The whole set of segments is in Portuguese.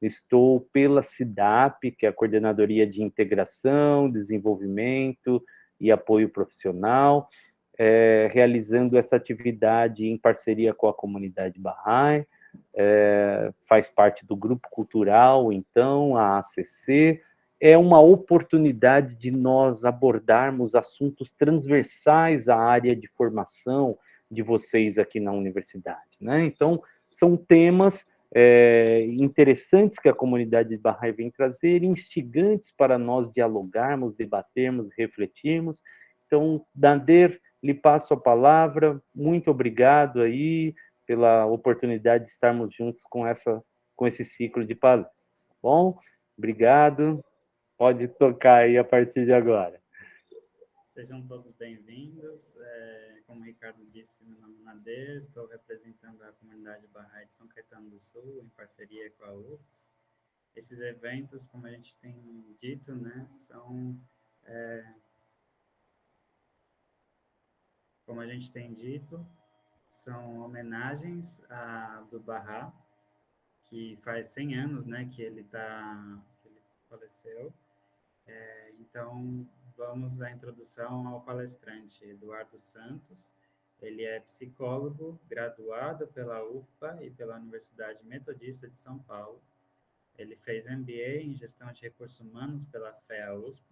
estou pela CIDAP, que é a Coordenadoria de Integração, Desenvolvimento e Apoio Profissional, realizando essa atividade em parceria com a comunidade Bahá'í, faz parte do grupo cultural, então, a ACC. É uma oportunidade de nós abordarmos assuntos transversais à área de formação de vocês aqui na universidade, né? Então, são temas interessantes que a comunidade Bahá'í vem trazer, instigantes para nós dialogarmos, debatermos, refletirmos. Então, Nader, lhe passo a palavra. Muito obrigado aí pela oportunidade de estarmos juntos com esse ciclo de palestras, tá bom? Obrigado. Pode tocar aí a partir de agora. Sejam todos bem-vindos. Como o Ricardo disse, meu nome é Nader, estou representando a comunidade Bahá'í de São Caetano do Sul, em parceria com a USCS. Esses eventos, como a gente tem dito, né, são homenagens a Abdu'l-Bahá, que faz 100 anos, né, que ele faleceu. Então, vamos à introdução ao palestrante, Eduardo Santos. Ele é psicólogo, graduado pela UFPA e pela Universidade Metodista de São Paulo. Ele fez MBA em Gestão de Recursos Humanos pela FEA-USP.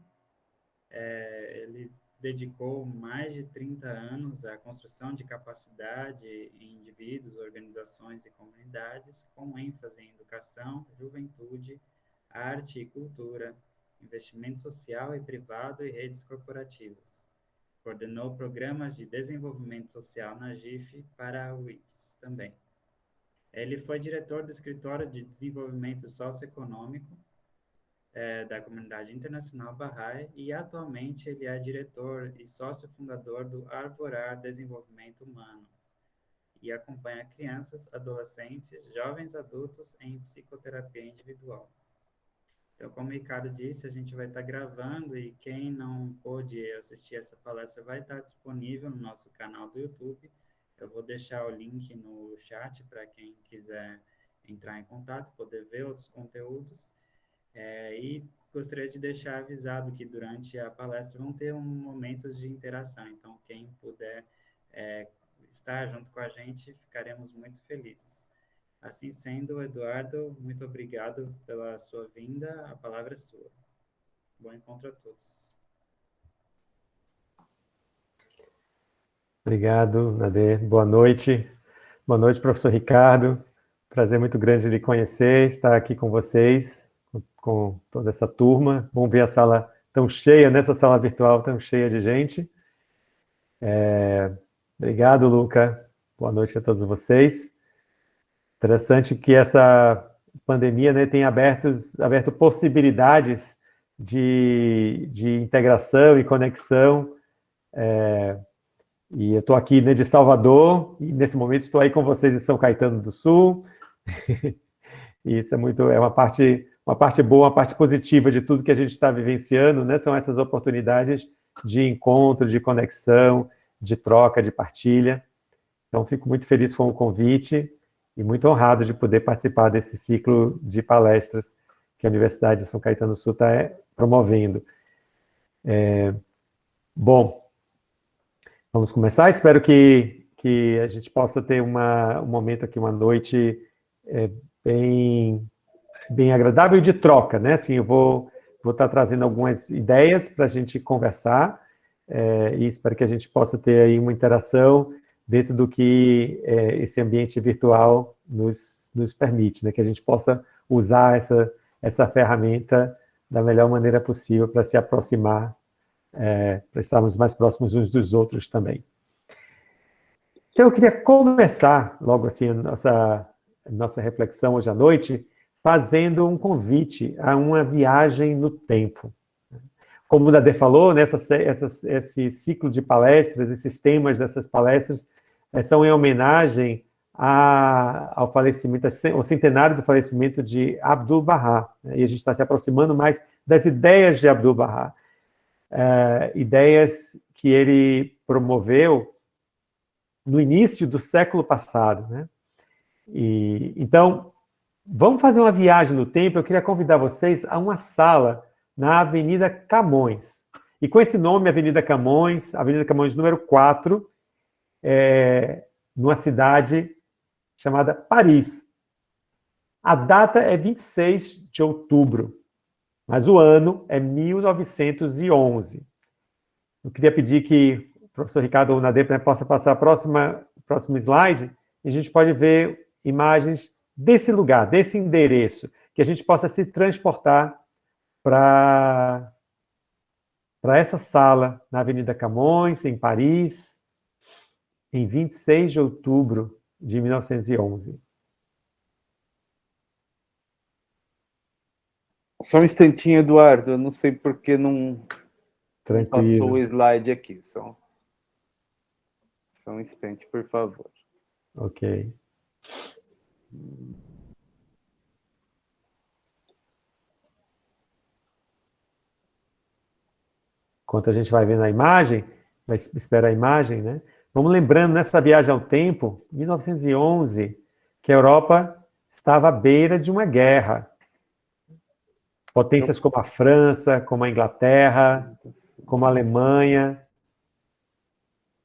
Ele dedicou mais de 30 anos à construção de capacidade em indivíduos, organizações e comunidades, com ênfase em educação, juventude, arte e cultura, investimento social e privado e redes corporativas. Coordenou programas de desenvolvimento social na GIF para a UITS também. Ele foi diretor do Escritório de Desenvolvimento Socioeconômico da Comunidade Internacional Bahá'í e atualmente ele é diretor e sócio fundador do Arvorar Desenvolvimento Humano e acompanha crianças, adolescentes, jovens adultos em psicoterapia individual. Então, como o Ricardo disse, a gente vai estar gravando e quem não pôde assistir essa palestra vai estar disponível no nosso canal do YouTube. Eu vou deixar o link no chat para quem quiser entrar em contato, poder ver outros conteúdos. E gostaria de deixar avisado que durante a palestra vão ter momentos de interação. Então, quem puder estar junto com a gente, ficaremos muito felizes. Assim sendo, Eduardo, muito obrigado pela sua vinda. A palavra é sua. Bom encontro a todos. Obrigado, Nader. Boa noite. Boa noite, professor Ricardo. Prazer muito grande de conhecer, estar aqui com vocês, com toda essa turma. Bom ver a sala tão cheia, nessa sala virtual tão cheia de gente. Obrigado, Luca. Boa noite a todos vocês. Interessante que essa pandemia, né, tem aberto possibilidades de integração e conexão. E eu estou aqui, né, de Salvador, e nesse momento estou aí com vocês em São Caetano do Sul. E isso é uma parte boa, uma parte positiva de tudo que a gente está vivenciando, né? São essas oportunidades de encontro, de conexão, de troca, de partilha. Então, fico muito feliz com o convite e muito honrado de poder participar desse ciclo de palestras que a Universidade de São Caetano do Sul está promovendo. Bom, vamos começar. Espero que a gente possa ter um momento aqui, uma noite bem agradável e de troca, né? Assim, eu vou estar trazendo algumas ideias para a gente conversar e espero que a gente possa ter aí uma interação dentro do que esse ambiente virtual nos permite, né? Que a gente possa usar essa ferramenta da melhor maneira possível para se aproximar, para estarmos mais próximos uns dos outros também. Então, eu queria começar logo assim a nossa reflexão hoje à noite fazendo um convite a uma viagem no tempo. Como o Nader falou, né, esse ciclo de palestras, esses temas dessas palestras são em homenagem ao falecimento, ao centenário do falecimento de Abdu'l-Bahá. Né, e a gente está se aproximando mais das ideias de Abdu'l-Bahá. Ideias que ele promoveu no início do século passado, né? Então, vamos fazer uma viagem no tempo. Eu queria convidar vocês a uma sala na Avenida Camões. E com esse nome, Avenida Camões número 4, numa cidade chamada Paris. A data é 26 de outubro, mas o ano é 1911. Eu queria pedir que o professor Ricardo ou o Nader, né, possa passar o próximo slide, e a gente pode ver imagens desse lugar, desse endereço, que a gente possa se transportar para essa sala na Avenida Camões, em Paris, em 26 de outubro de 1911. Só um instantinho, Eduardo. Eu não sei por que não passou o Tranquilo. slide aqui. Só um instante, por favor. Ok. Enquanto a gente vai vendo a imagem, vai esperar a imagem, né? Vamos lembrando, nessa viagem ao tempo, 1911, que a Europa estava à beira de uma guerra. Potências como a França, como a Inglaterra, como a Alemanha,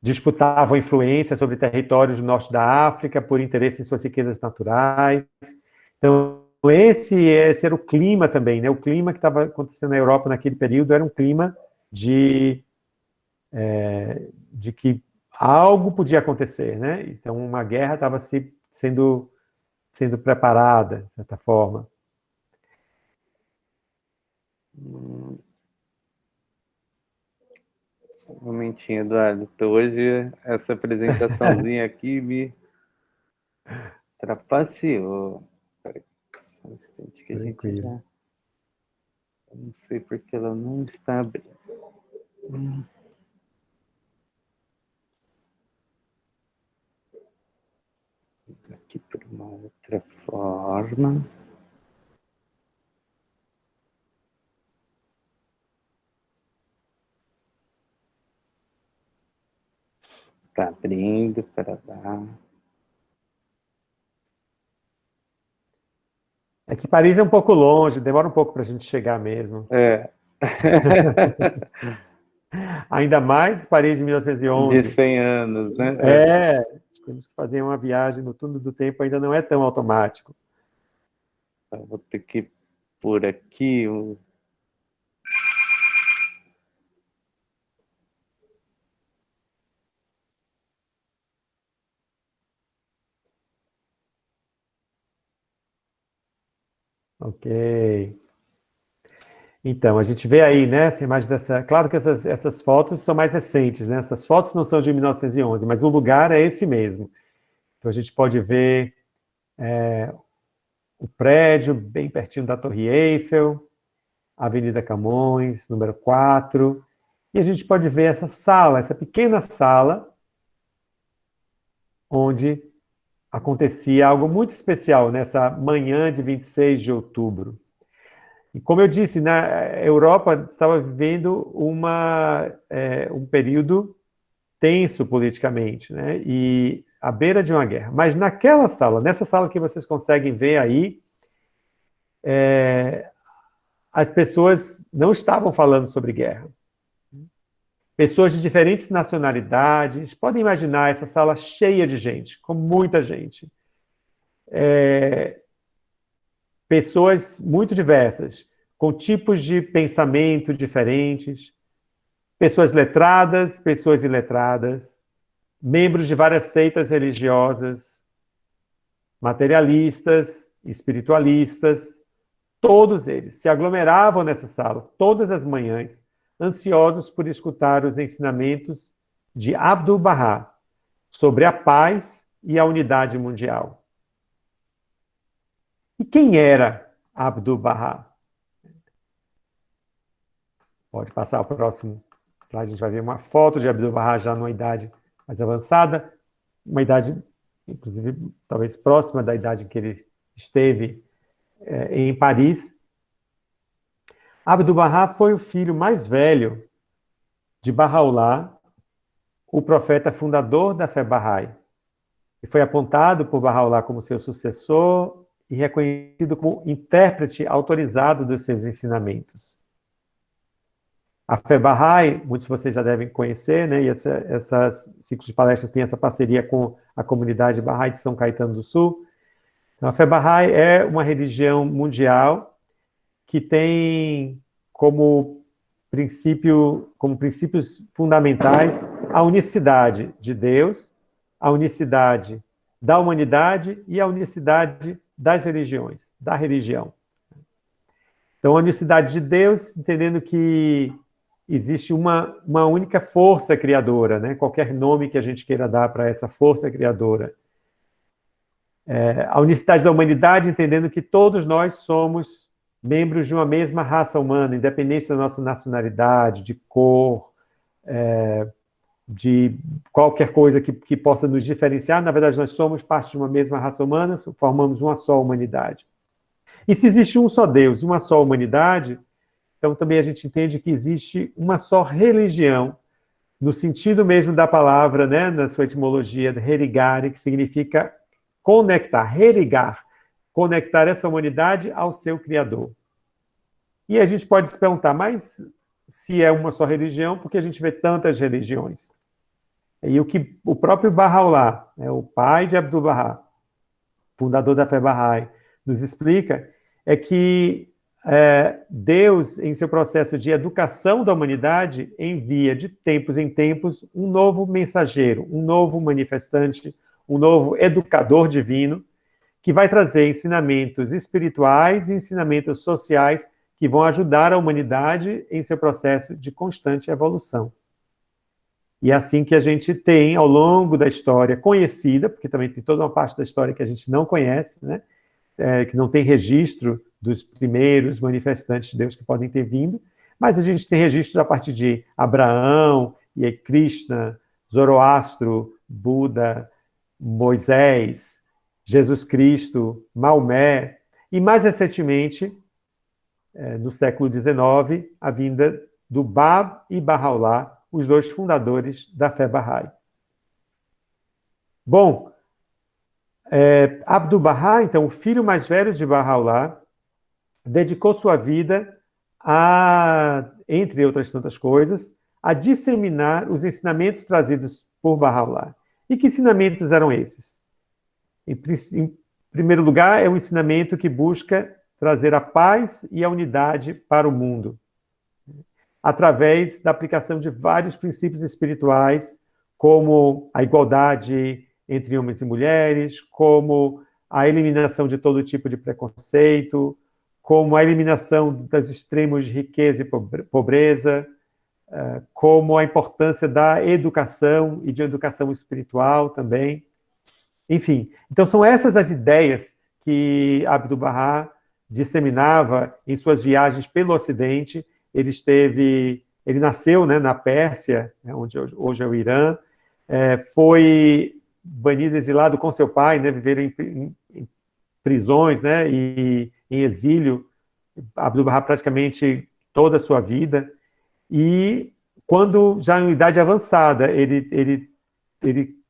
disputavam influência sobre territórios do norte da África por interesse em suas riquezas naturais. Então, esse era o clima também, né? O clima que estava acontecendo na Europa naquele período era um clima de que algo podia acontecer, né? Então, uma guerra estava sendo preparada, de certa forma. Só um momentinho, Eduardo. Então, hoje, essa apresentaçãozinha aqui me trapaceou. Só um instante que a gente já... Eu não sei porque ela não está abrindo. Vamos aqui por uma outra forma. Está abrindo para dar. É que Paris é um pouco longe, demora um pouco para a gente chegar mesmo. Ainda mais Paris de 1911. De 100 anos, né? Temos que fazer uma viagem no túnel do tempo, ainda não é tão automático. Eu vou ter que pôr aqui o... Ok. Então, a gente vê aí, né, essa imagem dessa... Claro que essas fotos são mais recentes, né? Essas fotos não são de 1911, mas o lugar é esse mesmo. Então, a gente pode ver o prédio bem pertinho da Torre Eiffel, Avenida Camões, número 4, e a gente pode ver essa sala, essa pequena sala, onde acontecia algo muito especial nessa manhã de 26 de outubro. E como eu disse, na Europa estava vivendo um período tenso politicamente, né? E à beira de uma guerra. Mas naquela sala, nessa sala que vocês conseguem ver aí, as pessoas não estavam falando sobre guerra. Pessoas de diferentes nacionalidades, podem imaginar essa sala cheia de gente, com muita gente. Pessoas muito diversas, com tipos de pensamento diferentes, pessoas letradas, pessoas iletradas, membros de várias seitas religiosas, materialistas, espiritualistas, todos eles se aglomeravam nessa sala todas as manhãs, ansiosos por escutar os ensinamentos de Abdu'l-Bahá sobre a paz e a unidade mundial. E quem era Abdu'l-Bahá? Pode passar o próximo slide, a gente vai ver uma foto de Abdu'l-Bahá já numa idade mais avançada, uma idade, inclusive, talvez próxima da idade em que ele esteve em Paris. Abdu'l-Bahá foi o filho mais velho de Bahá'u'lláh, o profeta fundador da fé Bahá'í. E foi apontado por Bahá'u'lláh como seu sucessor e reconhecido como intérprete autorizado dos seus ensinamentos. A Fé Bahá'í, muitos de vocês já devem conhecer, né? E essas ciclos de palestras têm essa parceria com a comunidade Bahá'í de São Caetano do Sul. Então, a Fé Bahá'í é uma religião mundial que tem como princípios fundamentais a unicidade de Deus, a unicidade da humanidade e a unicidade das religiões, da religião. Então, a unicidade de Deus, entendendo que existe uma única força criadora, né? Qualquer nome que a gente queira dar para essa força criadora. A unicidade da humanidade, entendendo que todos nós somos membros de uma mesma raça humana, independente da nossa nacionalidade, de cor, de qualquer coisa que possa nos diferenciar. Na verdade, nós somos parte de uma mesma raça humana, formamos uma só humanidade. E se existe um só Deus e uma só humanidade, então também a gente entende que existe uma só religião, no sentido mesmo da palavra, né, na sua etimologia, religare, que significa conectar, religar, conectar essa humanidade ao seu Criador. E a gente pode se perguntar, mas se é uma só religião, por que a gente vê tantas religiões? E o que o próprio Bahá'u'lláh, o pai de Abdu'l-Bahá, fundador da Fé Bahá'í, nos explica é que Deus, em seu processo de educação da humanidade, envia de tempos em tempos um novo mensageiro, um novo manifestante, um novo educador divino, que vai trazer ensinamentos espirituais e ensinamentos sociais que vão ajudar a humanidade em seu processo de constante evolução. E é assim que a gente tem, ao longo da história conhecida, porque também tem toda uma parte da história que a gente não conhece, né? Que não tem registro dos primeiros manifestantes de Deus que podem ter vindo, mas a gente tem registro a partir de Abraão, e aí Krishna, Zoroastro, Buda, Moisés, Jesus Cristo, Maomé, e mais recentemente, no século XIX, a vinda do Bab e Bahá'u'lláh, os dois fundadores da Fé Bahá'í. Bom, Abdu'l-Bahá, então, o filho mais velho de Bahá'u'lláh, dedicou sua vida a, entre outras tantas coisas, a disseminar os ensinamentos trazidos por Bahá'u'lláh. E que ensinamentos eram esses? Em primeiro lugar, é um ensinamento que busca trazer a paz e a unidade para o mundo, através da aplicação de vários princípios espirituais, como a igualdade entre homens e mulheres, como a eliminação de todo tipo de preconceito, como a eliminação dos extremos de riqueza e pobreza, como a importância da educação e de educação espiritual também. Enfim, então são essas as ideias que Abdu'l-Bahá disseminava em suas viagens pelo Ocidente. Ele nasceu, né, na Pérsia, onde hoje é o Irã, foi banido, exilado com seu pai, né, viveram em prisões, né, e em exílio, Abdu'l-Bahá praticamente toda a sua vida, e quando já em idade avançada ele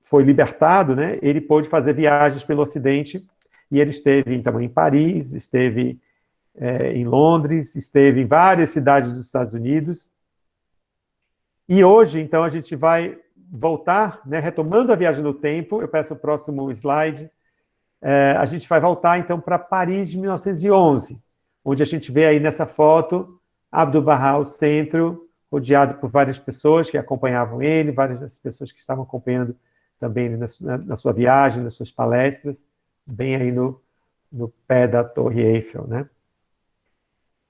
foi libertado, né, ele pôde fazer viagens pelo Ocidente, e ele esteve então em Paris, esteve em Londres, esteve em várias cidades dos Estados Unidos, e hoje, então, a gente vai voltar, né, retomando a viagem no tempo. Eu peço o próximo slide. A gente vai voltar, então, para Paris de 1911, onde a gente vê aí nessa foto Abdu'l-Bahá ao centro, rodeado por várias pessoas que acompanhavam ele, várias das pessoas que estavam acompanhando também na sua viagem, nas suas palestras, bem aí no pé da Torre Eiffel, né?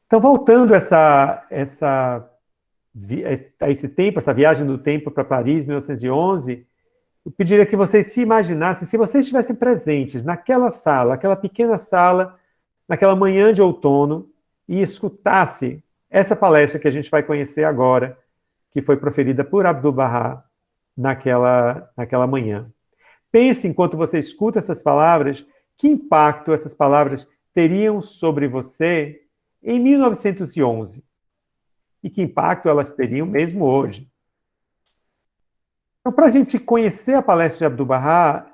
Então, voltando a esse tempo, essa viagem no tempo para Paris, 1911, eu pediria que vocês se imaginassem, se vocês estivessem presentes naquela sala, aquela pequena sala, naquela manhã de outono, e escutassem essa palestra que a gente vai conhecer agora, que foi proferida por Abdu'l-Bahá naquela manhã. Pense, enquanto você escuta essas palavras, que impacto essas palavras teriam sobre você em 1911, e que impacto elas teriam mesmo hoje. Então, para a gente conhecer a palestra de Abdu'l-Bahá,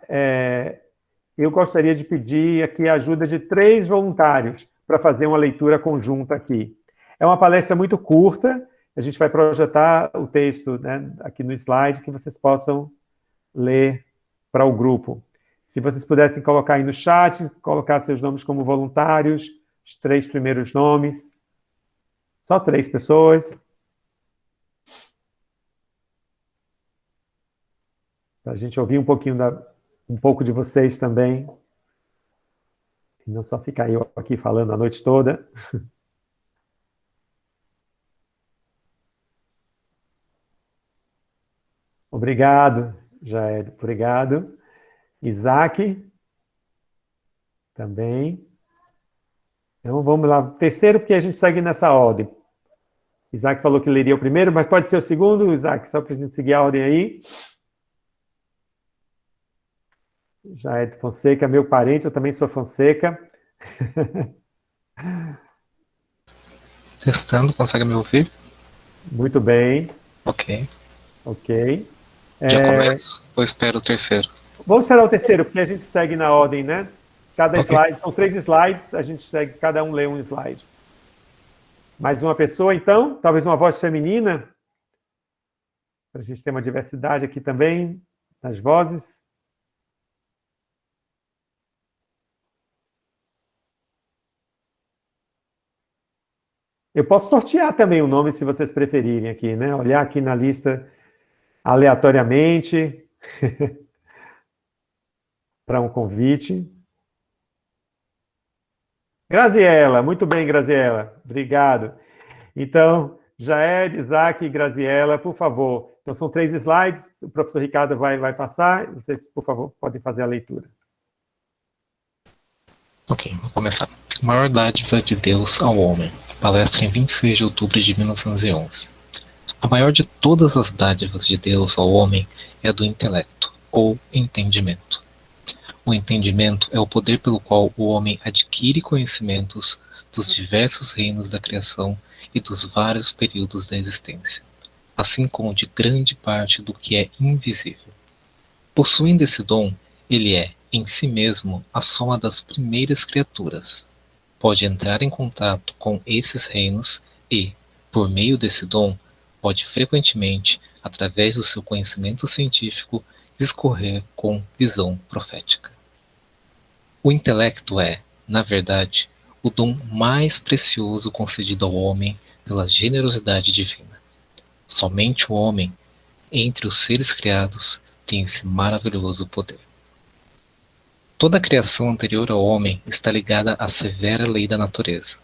eu gostaria de pedir aqui a ajuda de 3 voluntários para fazer uma leitura conjunta aqui. É uma palestra muito curta, a gente vai projetar o texto, né, aqui no slide, que vocês possam ler para o grupo. Se vocês pudessem colocar aí no chat, colocar seus nomes como voluntários, os 3 primeiros nomes. Só 3 pessoas. Para a gente ouvir um pouquinho um pouco de vocês também. E não só ficar eu aqui falando a noite toda. Obrigado, Jair. Obrigado. Isaac. Também. Então, vamos lá. Terceiro, porque a gente segue nessa ordem. Isaac falou que leria o primeiro, mas pode ser o segundo, Isaac, só para a gente seguir a ordem aí. Jair Fonseca, meu parente, eu também sou Fonseca. Testando, consegue me ouvir? Muito bem. Ok. Ok. Já começo ou espero o terceiro? Vamos esperar o terceiro, porque a gente segue na ordem, né? Cada slide, são 3 slides, a gente segue, cada um lê um slide. Mais uma pessoa, então? Talvez uma voz feminina? Para a gente ter uma diversidade aqui também, nas vozes. Eu posso sortear também o nome, se vocês preferirem aqui, né? Olhar aqui na lista aleatoriamente para um convite. Graziela, muito bem, Graziela. Obrigado. Então, Jair, Isaac e Graziela, por favor. Então, são 3 slides, o professor Ricardo vai passar, vocês, por favor, podem fazer a leitura. Ok, vou começar. A maior dádiva de Deus ao homem. Palestra em 26 de outubro de 1911. A maior de todas as dádivas de Deus ao homem é a do intelecto, ou entendimento. O entendimento é o poder pelo qual o homem adquire conhecimentos dos diversos reinos da criação e dos vários períodos da existência, assim como de grande parte do que é invisível. Possuindo esse dom, ele é, em si mesmo, a soma das primeiras criaturas. Pode entrar em contato com esses reinos e, por meio desse dom, pode frequentemente, através do seu conhecimento científico, discorrer com visão profética. O intelecto é, na verdade, o dom mais precioso concedido ao homem pela generosidade divina. Somente o homem, entre os seres criados, tem esse maravilhoso poder. Toda a criação anterior ao homem está ligada à severa lei da natureza.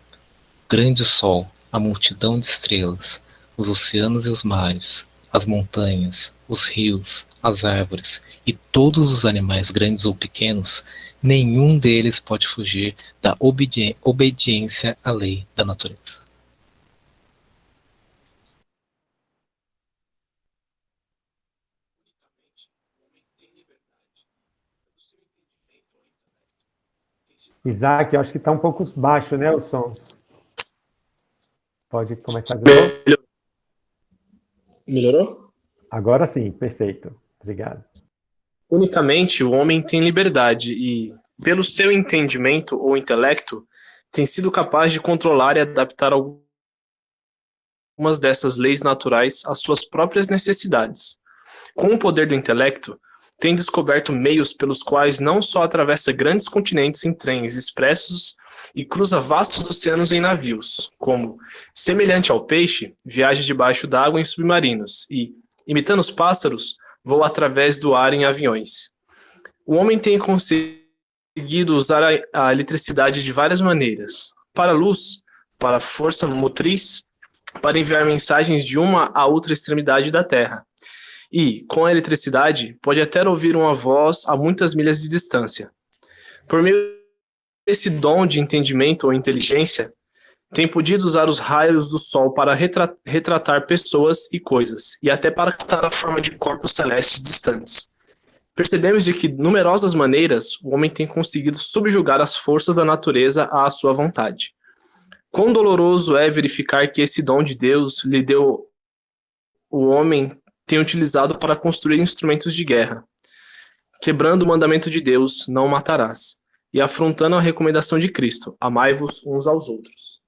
O grande sol, a multidão de estrelas, os oceanos e os mares, as montanhas, os rios, as árvores e todos os animais grandes ou pequenos, nenhum deles pode fugir da obediência à lei da natureza. Isaac, eu acho que está um pouco baixo, né, o som. Pode começar de novo? Melhorou? Agora sim, perfeito. Obrigado. Unicamente o homem tem liberdade e, pelo seu entendimento ou intelecto, tem sido capaz de controlar e adaptar algumas dessas leis naturais às suas próprias necessidades. Com o poder do intelecto, tem descoberto meios pelos quais não só atravessa grandes continentes em trens expressos e cruza vastos oceanos em navios, como, semelhante ao peixe, viaja debaixo d'água em submarinos e, imitando os pássaros, voa através do ar em aviões. O homem tem conseguido usar a eletricidade de várias maneiras, para a luz, para a força motriz, para enviar mensagens de uma a outra extremidade da Terra. E, com a eletricidade, pode até ouvir uma voz a muitas milhas de distância. Por meio desse dom de entendimento ou inteligência, tem podido usar os raios do Sol para retratar pessoas e coisas, e até para captar a forma de corpos celestes distantes. Percebemos de que, numerosas maneiras, o homem tem conseguido subjugar as forças da natureza à sua vontade. Quão doloroso é verificar que esse dom de Deus lhe deu o homem tem utilizado para construir instrumentos de guerra. quebrando o mandamento de Deus, não matarás, e afrontando a recomendação de Cristo, amai-vos uns aos outros.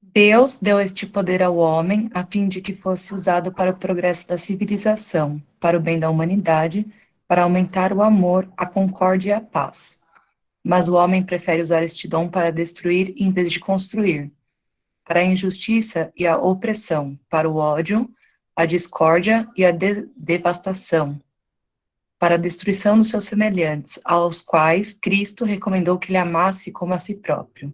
Deus deu este poder ao homem a fim de que fosse usado para o progresso da civilização, para o bem da humanidade, para aumentar o amor, a concórdia e a paz. Mas o homem prefere usar este dom para destruir em vez de construir, para a injustiça e a opressão, para o ódio, a discórdia e a devastação, para a destruição dos seus semelhantes, aos quais Cristo recomendou que ele amasse como a si próprio.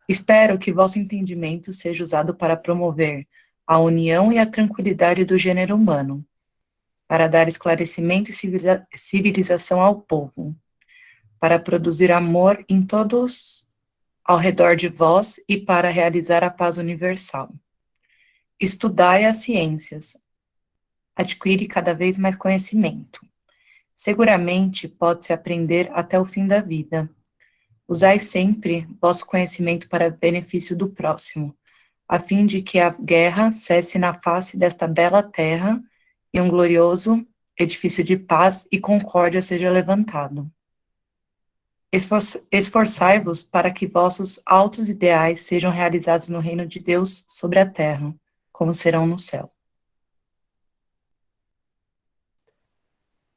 Espero que vosso entendimento seja usado para promover a união e a tranquilidade do gênero humano, para dar esclarecimento e civilização ao povo, para produzir amor em todos ao redor de vós e para realizar a paz universal. Estudai as ciências, adquire cada vez mais conhecimento. Seguramente pode-se aprender até o fim da vida. Usai sempre vosso conhecimento para benefício do próximo, a fim de que a guerra cesse na face desta bela terra e um glorioso edifício de paz e concórdia seja levantado. Esforçai-vos para que vossos altos ideais sejam realizados no reino de Deus sobre a terra, como serão no céu.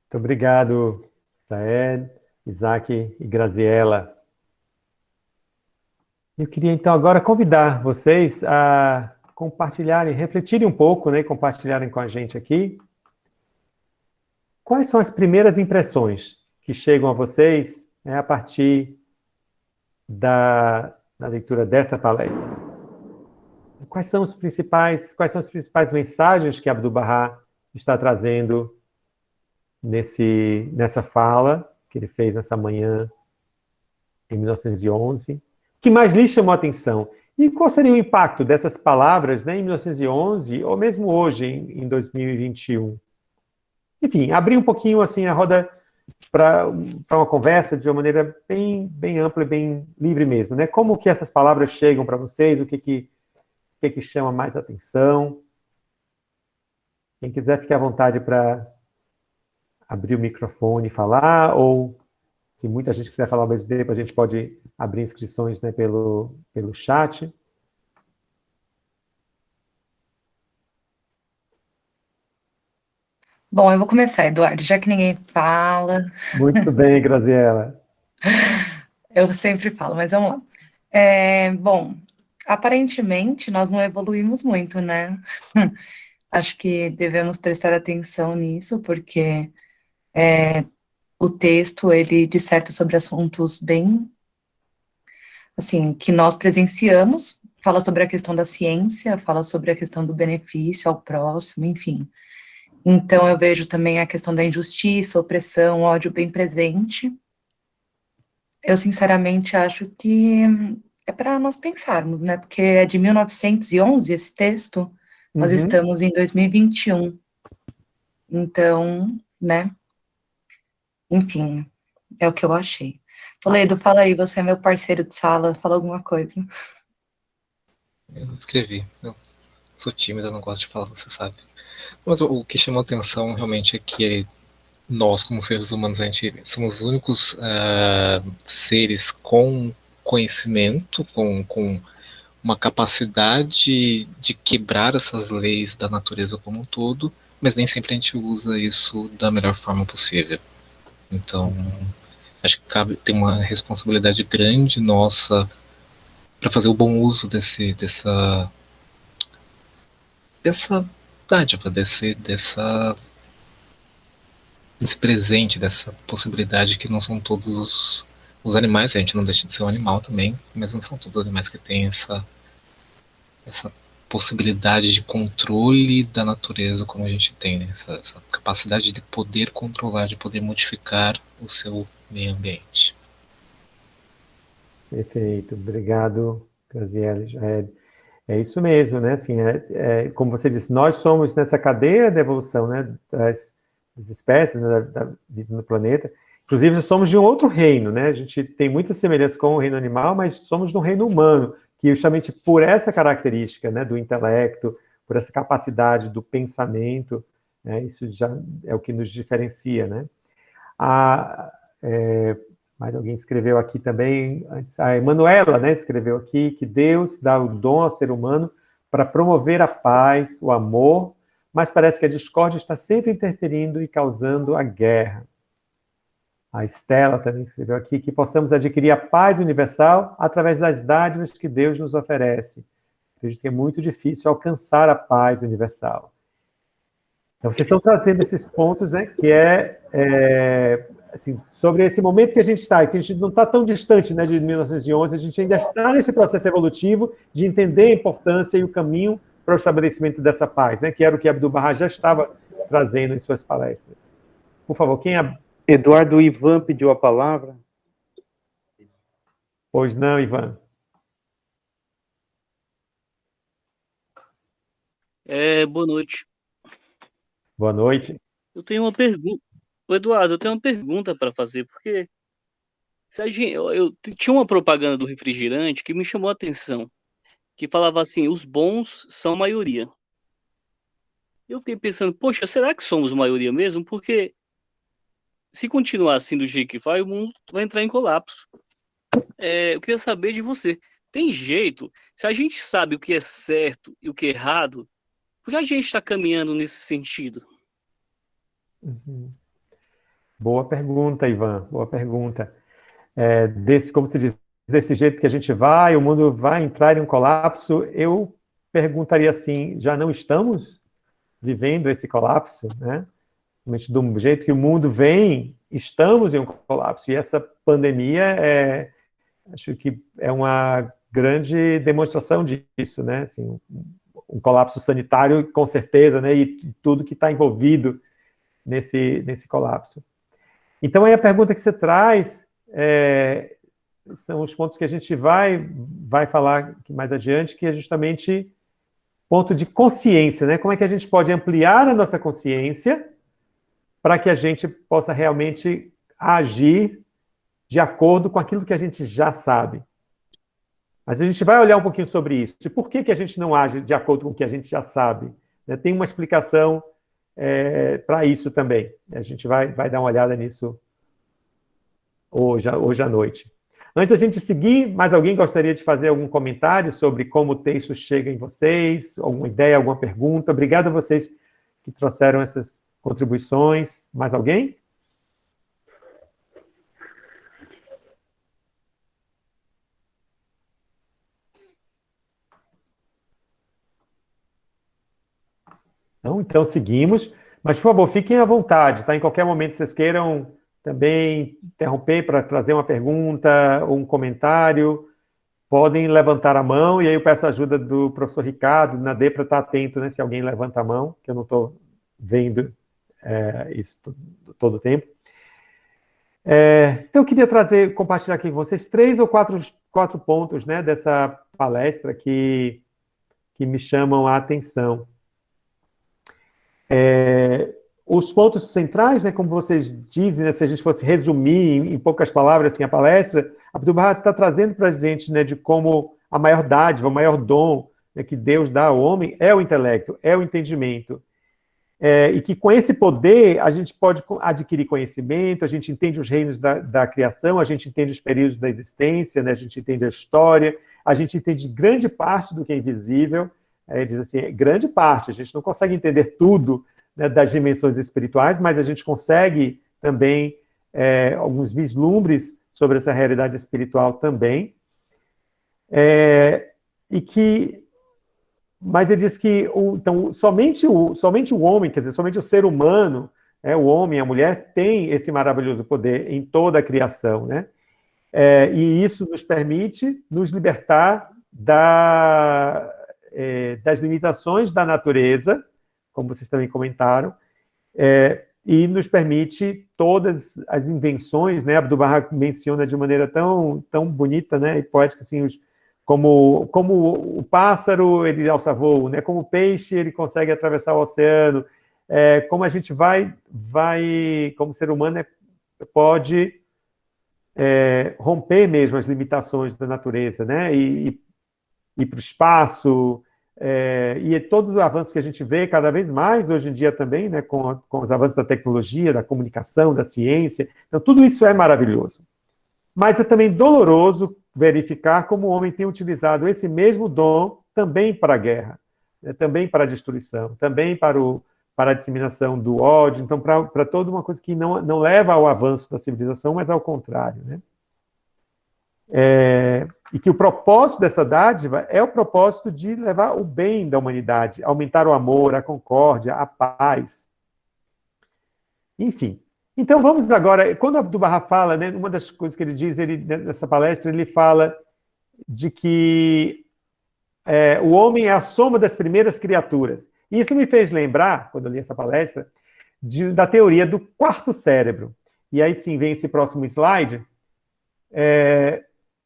Muito obrigado, Saed, Isaac e Graziela. Eu queria, então, agora convidar vocês a compartilharem, refletirem um pouco, né, e compartilharem com a gente aqui. Quais são as primeiras impressões que chegam a vocês, né, a partir da leitura dessa palestra? Quais são as principais mensagens que Abdu'l-Bahá está trazendo nessa fala que ele fez nessa manhã em 1911? O que mais lhe chamou a atenção? E qual seria o impacto dessas palavras, né, em 1911, ou mesmo hoje, em 2021? Enfim, abrir um pouquinho assim, a roda para uma conversa de uma maneira bem ampla e bem livre mesmo, né? Como que essas palavras chegam para vocês? O que chama mais atenção? Quem quiser, fique à vontade para abrir o microfone e falar, ou se muita gente quiser falar ao mesmo tempo, a gente pode abrir inscrições, né, pelo chat. Bom, eu vou começar, Eduardo, já que ninguém fala. Muito bem, Graziela. Eu sempre falo, mas vamos lá. Bom, aparentemente nós não evoluímos muito, né? Acho que devemos prestar atenção nisso, porque o texto, ele disserta sobre assuntos bem, assim, que nós presenciamos, fala sobre a questão da ciência, fala sobre a questão do benefício ao próximo, enfim. Então, eu vejo também a questão da injustiça, opressão, ódio bem presente. Eu, sinceramente, acho que é para nós pensarmos, né? Porque é de 1911 esse texto, nós estamos em 2021. Então, né? Enfim, é o que eu achei. Toledo, fala aí, você é meu parceiro de sala, fala alguma coisa. Eu escrevi. Eu sou tímida, não gosto de falar, você sabe. Mas o que chamou atenção realmente é que nós, como seres humanos, a gente somos os únicos seres com conhecimento, com uma capacidade de quebrar essas leis da natureza como um todo, mas nem sempre a gente usa isso da melhor forma possível. Então, acho que tem uma responsabilidade grande nossa para fazer o bom uso dessa dádiva, desse presente, dessa possibilidade que não são todos os animais, a gente não deixa de ser um animal também, mas não são todos os animais que têm essa possibilidade de controle da natureza como a gente tem, né? Essa capacidade de poder controlar, de poder modificar o seu meio ambiente. Perfeito, obrigado, Graziela. É isso mesmo, né? Assim, como você disse, nós somos nessa cadeia da evolução, né, das espécies, né, da vida no planeta. Inclusive, nós somos de um outro reino, né? A gente tem muita semelhança com o reino animal, mas somos no reino humano, que justamente por essa característica, né, do intelecto, por essa capacidade do pensamento, né? Isso já é o que nos diferencia, né? Mais alguém escreveu aqui também, antes, a Emanuela, né, escreveu aqui que Deus dá o dom ao ser humano para promover a paz, o amor, mas parece que a discórdia está sempre interferindo e causando a guerra. A Estela também escreveu aqui que possamos adquirir a paz universal através das dádivas que Deus nos oferece. Acredito que é muito difícil alcançar a paz universal. Então, vocês estão trazendo esses pontos, né, que assim, sobre esse momento que a gente está, que a gente não está tão distante, né, de 1911, a gente ainda está nesse processo evolutivo de entender a importância e o caminho para o estabelecimento dessa paz, né, que era o que Abdu'l-Bahá já estava trazendo em suas palestras. Por favor, quem é... Eduardo Ivan pediu a palavra. Pois não, Ivan. Boa noite. Boa noite. Eu tenho uma pergunta. Eduardo, eu tenho uma pergunta para fazer, porque se a gente, eu tinha uma propaganda do refrigerante que me chamou a atenção, que falava assim, os bons são maioria. Eu fiquei pensando, poxa, será que somos maioria mesmo? Porque se continuar assim do jeito que vai, o mundo vai entrar em colapso. Eu queria saber de você, tem jeito? Se a gente sabe o que é certo e o que é errado, por que a gente está caminhando nesse sentido? Uhum. Boa pergunta, Ivan, boa pergunta. Como se diz, desse jeito que a gente vai, o mundo vai entrar em um colapso, eu perguntaria assim, já não estamos vivendo esse colapso, né? Do jeito que o mundo vem, estamos em um colapso, e essa pandemia acho que é uma grande demonstração disso, né? Assim, um colapso sanitário, com certeza, né? E tudo que está envolvido nesse colapso. Então, aí a pergunta que você traz são os pontos que a gente vai falar aqui mais adiante, que é justamente ponto de consciência, né? Como é que a gente pode ampliar a nossa consciência para que a gente possa realmente agir de acordo com aquilo que a gente já sabe. Mas a gente vai olhar um pouquinho sobre isso. E por que a gente não age de acordo com o que a gente já sabe? Tem uma explicação para isso também. A gente vai dar uma olhada nisso hoje à noite. Antes da gente seguir, mais alguém gostaria de fazer algum comentário sobre como o texto chega em vocês? Alguma ideia, alguma pergunta? Obrigado a vocês que trouxeram essas contribuições. Mais alguém? Então seguimos. Mas, por favor, fiquem à vontade, tá? Em qualquer momento vocês queiram também interromper para trazer uma pergunta ou um comentário, podem levantar a mão, e aí eu peço a ajuda do professor Ricardo, na D, para estar atento, né, se alguém levanta a mão, que eu não estou vendo isso todo o tempo. Então, eu queria compartilhar aqui com vocês 3 ou 4 pontos, né, dessa palestra que me chamam a atenção. Os pontos centrais, né, como vocês dizem, né, se a gente fosse resumir em poucas palavras assim, a palestra, Abdu'l-Bahá está trazendo para a gente, né, de como a maior dádiva, o maior dom, né, que Deus dá ao homem é o intelecto, é o entendimento. E que com esse poder a gente pode adquirir conhecimento, a gente entende os reinos da criação, a gente entende os períodos da existência, né, a gente entende a história, a gente entende grande parte do que é invisível. Ele diz assim, grande parte, a gente não consegue entender tudo, né, das dimensões espirituais, mas a gente consegue também alguns vislumbres sobre essa realidade espiritual também. Mas ele diz que então, somente o homem, quer dizer, somente o ser humano, o homem, a mulher, tem esse maravilhoso poder em toda a criação, né? E isso nos permite nos libertar das limitações da natureza, como vocês também comentaram, e nos permite todas as invenções, né? Abdu'l-Bahá menciona de maneira tão bonita, né, e poética, assim, como o pássaro, ele alça voo, né? Como o peixe, ele consegue atravessar o oceano, como a gente como ser humano, pode romper mesmo as limitações da natureza, né? E ir para o espaço, e todos os avanços que a gente vê cada vez mais hoje em dia também, né, com os avanços da tecnologia, da comunicação, da ciência. Então, tudo isso é maravilhoso. Mas é também doloroso verificar como o homem tem utilizado esse mesmo dom também para a guerra, né, também para a destruição, também para a disseminação do ódio, então para toda uma coisa que não leva ao avanço da civilização, mas ao contrário, né? E que o propósito dessa dádiva é o propósito de levar o bem da humanidade, aumentar o amor, a concórdia, a paz. Enfim. Então vamos agora, quando Abdu'l-Bahá fala, né, uma das coisas que ele diz, nessa palestra, ele fala de que o homem é a soma das primeiras criaturas. E isso me fez lembrar, quando eu li essa palestra, da teoria do quarto cérebro. E aí sim, vem esse próximo slide.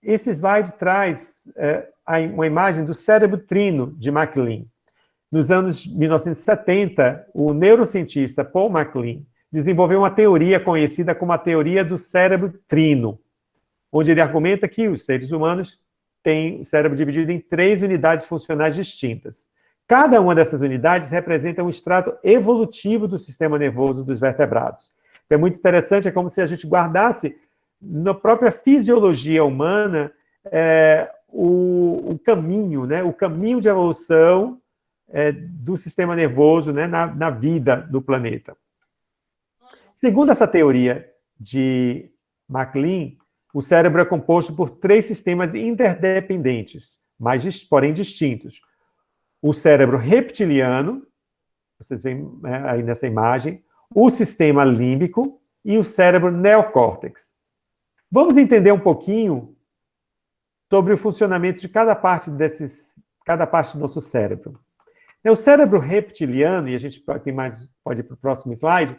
Esse slide traz uma imagem do cérebro trino de MacLean. Nos anos 1970, o neurocientista Paul MacLean desenvolveu uma teoria conhecida como a teoria do cérebro trino, onde ele argumenta que os seres humanos têm o cérebro dividido em 3 unidades funcionais distintas. Cada uma dessas unidades representa um extrato evolutivo do sistema nervoso dos vertebrados. Então, é muito interessante, é como se a gente guardasse na própria fisiologia humana o caminho, né, o caminho de evolução do sistema nervoso, né, na vida do planeta. Segundo essa teoria de MacLean, o cérebro é composto por 3 sistemas interdependentes, mas porém distintos. O cérebro reptiliano, vocês veem aí nessa imagem, o sistema límbico e o cérebro neocórtex. Vamos entender um pouquinho sobre o funcionamento de cada parte do nosso cérebro. O cérebro reptiliano, e a gente pode ir para o próximo slide,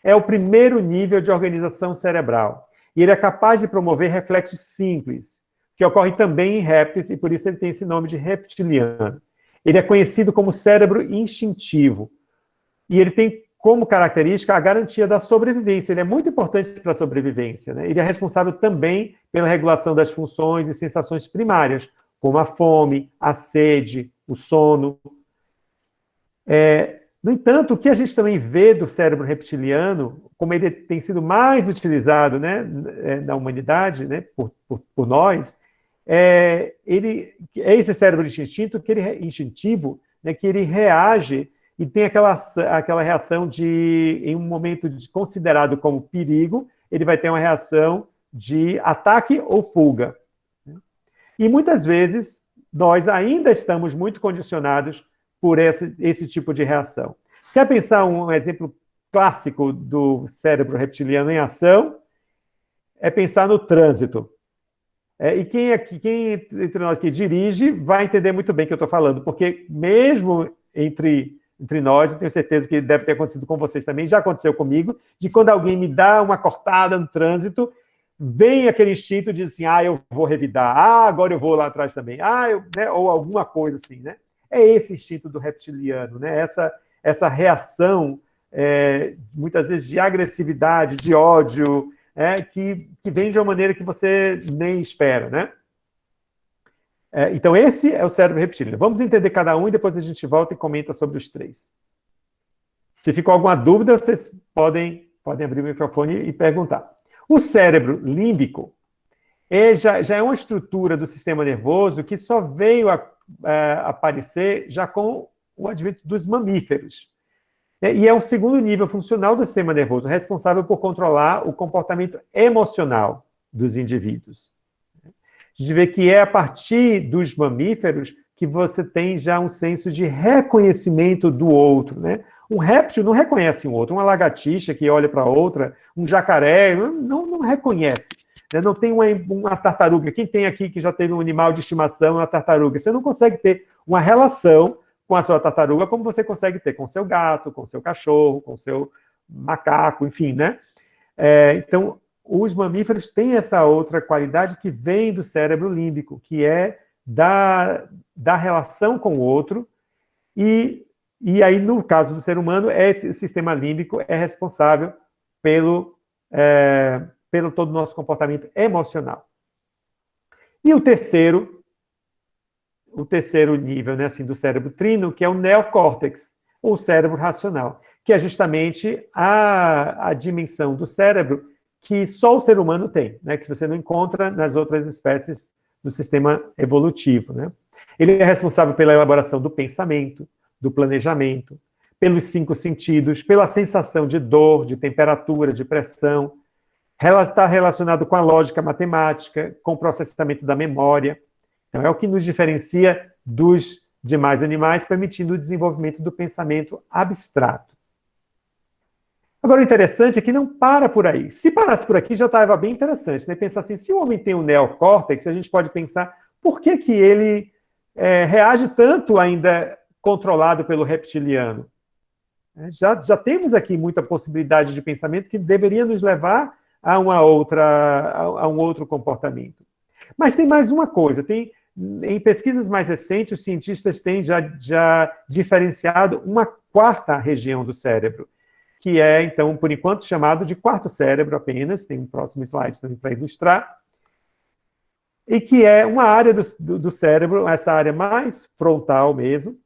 é o primeiro nível de organização cerebral. E ele é capaz de promover reflexos simples, que ocorrem também em répteis, e por isso ele tem esse nome de reptiliano. Ele é conhecido como cérebro instintivo. E ele tem como característica a garantia da sobrevivência. Ele é muito importante para a sobrevivência, né? Ele é responsável também pela regulação das funções e sensações primárias, como a fome, a sede, o sono. No entanto, o que a gente também vê do cérebro reptiliano, como ele tem sido mais utilizado, né, na humanidade, né, por nós, esse cérebro instintivo, né, que ele reage e tem aquela reação em um momento considerado como perigo, ele vai ter uma reação de ataque ou fuga. E muitas vezes nós ainda estamos muito condicionados por esse tipo de reação. Quer pensar um exemplo clássico do cérebro reptiliano em ação? É pensar no trânsito. E quem entre nós que dirige vai entender muito bem o que eu estou falando, porque mesmo entre nós, eu tenho certeza que deve ter acontecido com vocês também, já aconteceu comigo, de quando alguém me dá uma cortada no trânsito, vem aquele instinto de assim, eu vou revidar, agora eu vou lá atrás também, né, ou alguma coisa assim, né? É esse instinto do reptiliano, né? Essa reação, muitas vezes de agressividade, de ódio, que vem de uma maneira que você nem espera, né? Então, esse é o cérebro reptiliano. Vamos entender cada um e depois a gente volta e comenta sobre os 3. Se ficou alguma dúvida, vocês podem abrir o microfone e perguntar. O cérebro límbico já é uma estrutura do sistema nervoso que só veio aparecer já com o advento dos mamíferos. E é o segundo nível funcional do sistema nervoso, responsável por controlar o comportamento emocional dos indivíduos. A gente vê que é a partir dos mamíferos que você tem já um senso de reconhecimento do outro, né? Um réptil não reconhece um outro, uma lagartixa que olha para outra, um jacaré, não reconhece. Né? Não tem uma tartaruga. Quem tem aqui que já teve um animal de estimação, uma tartaruga? Você não consegue ter uma relação com a sua tartaruga como você consegue ter com o seu gato, com o seu cachorro, com o seu macaco, enfim, né? Então, os mamíferos têm essa outra qualidade que vem do cérebro límbico, que é da relação com o outro, e aí, no caso do ser humano, o sistema límbico é responsável pelo todo o nosso comportamento emocional. E o terceiro o terceiro nível, né, assim, do cérebro trino, que é o neocórtex, ou cérebro racional, que é justamente a dimensão do cérebro que só o ser humano tem, né, que você não encontra nas outras espécies do sistema evolutivo, né? Ele é responsável pela elaboração do pensamento, do planejamento, pelos 5 sentidos, pela sensação de dor, de temperatura, de pressão. Está relacionado com a lógica matemática, com o processamento da memória. Então, é o que nos diferencia dos demais animais, permitindo o desenvolvimento do pensamento abstrato. Agora, o interessante é que não para por aí. Se parasse por aqui, já estava bem interessante, né? Pensar assim, se o homem tem um neocórtex, a gente pode pensar por que ele reage tanto ainda controlado pelo reptiliano. Já temos aqui muita possibilidade de pensamento que deveria nos levar a um outro comportamento. Mas tem mais uma coisa, em pesquisas mais recentes, os cientistas têm já diferenciado uma quarta região do cérebro, que é, então, por enquanto, chamado de quarto cérebro apenas, tem um próximo slide também para ilustrar, e que é uma área do cérebro, essa área mais frontal mesmo,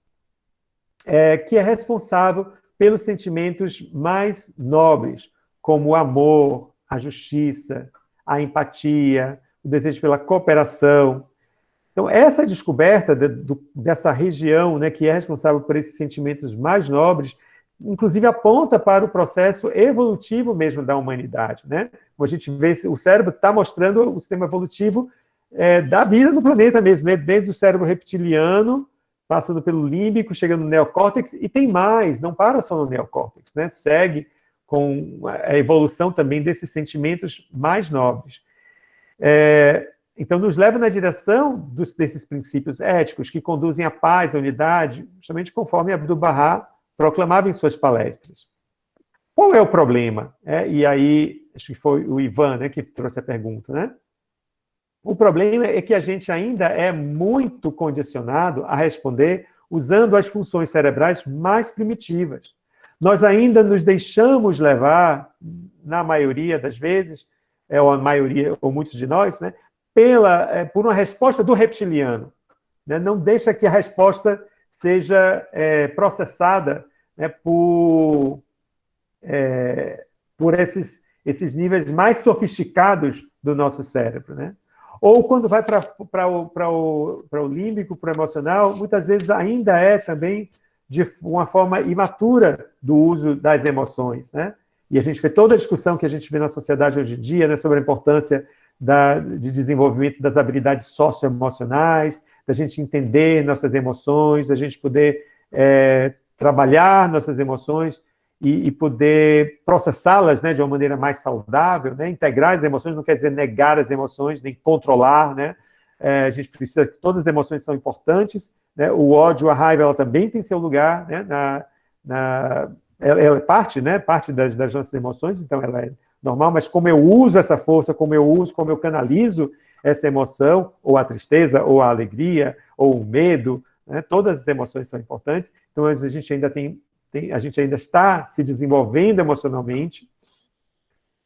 que é responsável pelos sentimentos mais nobres, como o amor, a justiça, a empatia, o desejo pela cooperação. Então, essa descoberta dessa região, né, que é responsável por esses sentimentos mais nobres, inclusive aponta para o processo evolutivo mesmo da humanidade, né? Como a gente vê, o cérebro está mostrando o sistema evolutivo da vida no planeta mesmo, né? Desde o cérebro reptiliano, passando pelo límbico, chegando no neocórtex, e tem mais, não para só no neocórtex, né? Segue com a evolução também desses sentimentos mais nobres. Então, nos leva na direção desses princípios éticos que conduzem à paz, à unidade, justamente conforme Abdu'l-Bahá proclamava em suas palestras. Qual é o problema? E aí, acho que foi o Ivan, né, que trouxe a pergunta, né? O problema é que a gente ainda é muito condicionado a responder usando as funções cerebrais mais primitivas. Nós ainda nos deixamos levar, na maioria das vezes, ou a maioria, ou muitos de nós, né, por uma resposta do reptiliano. Né? Não deixa que a resposta seja processada, né, por esses níveis mais sofisticados do nosso cérebro, né? Ou quando vai para o límbico, para o emocional, muitas vezes ainda é também de uma forma imatura do uso das emoções, né? E a gente vê toda a discussão que a gente vê na sociedade hoje em dia, né, sobre a importância de desenvolvimento das habilidades socioemocionais, da gente entender nossas emoções, da gente poder trabalhar nossas emoções e poder processá-las, né, de uma maneira mais saudável, né? Integrar as emoções não quer dizer negar as emoções, nem controlar, né? A gente precisa, todas as emoções são importantes, né? O ódio, a raiva, ela também tem seu lugar, né? Ela é parte, né? Parte das nossas emoções, então ela é normal, mas como eu uso essa força, como eu canalizo essa emoção, ou a tristeza, ou a alegria, ou o medo, né? Todas as emoções são importantes, então a gente ainda está se desenvolvendo emocionalmente.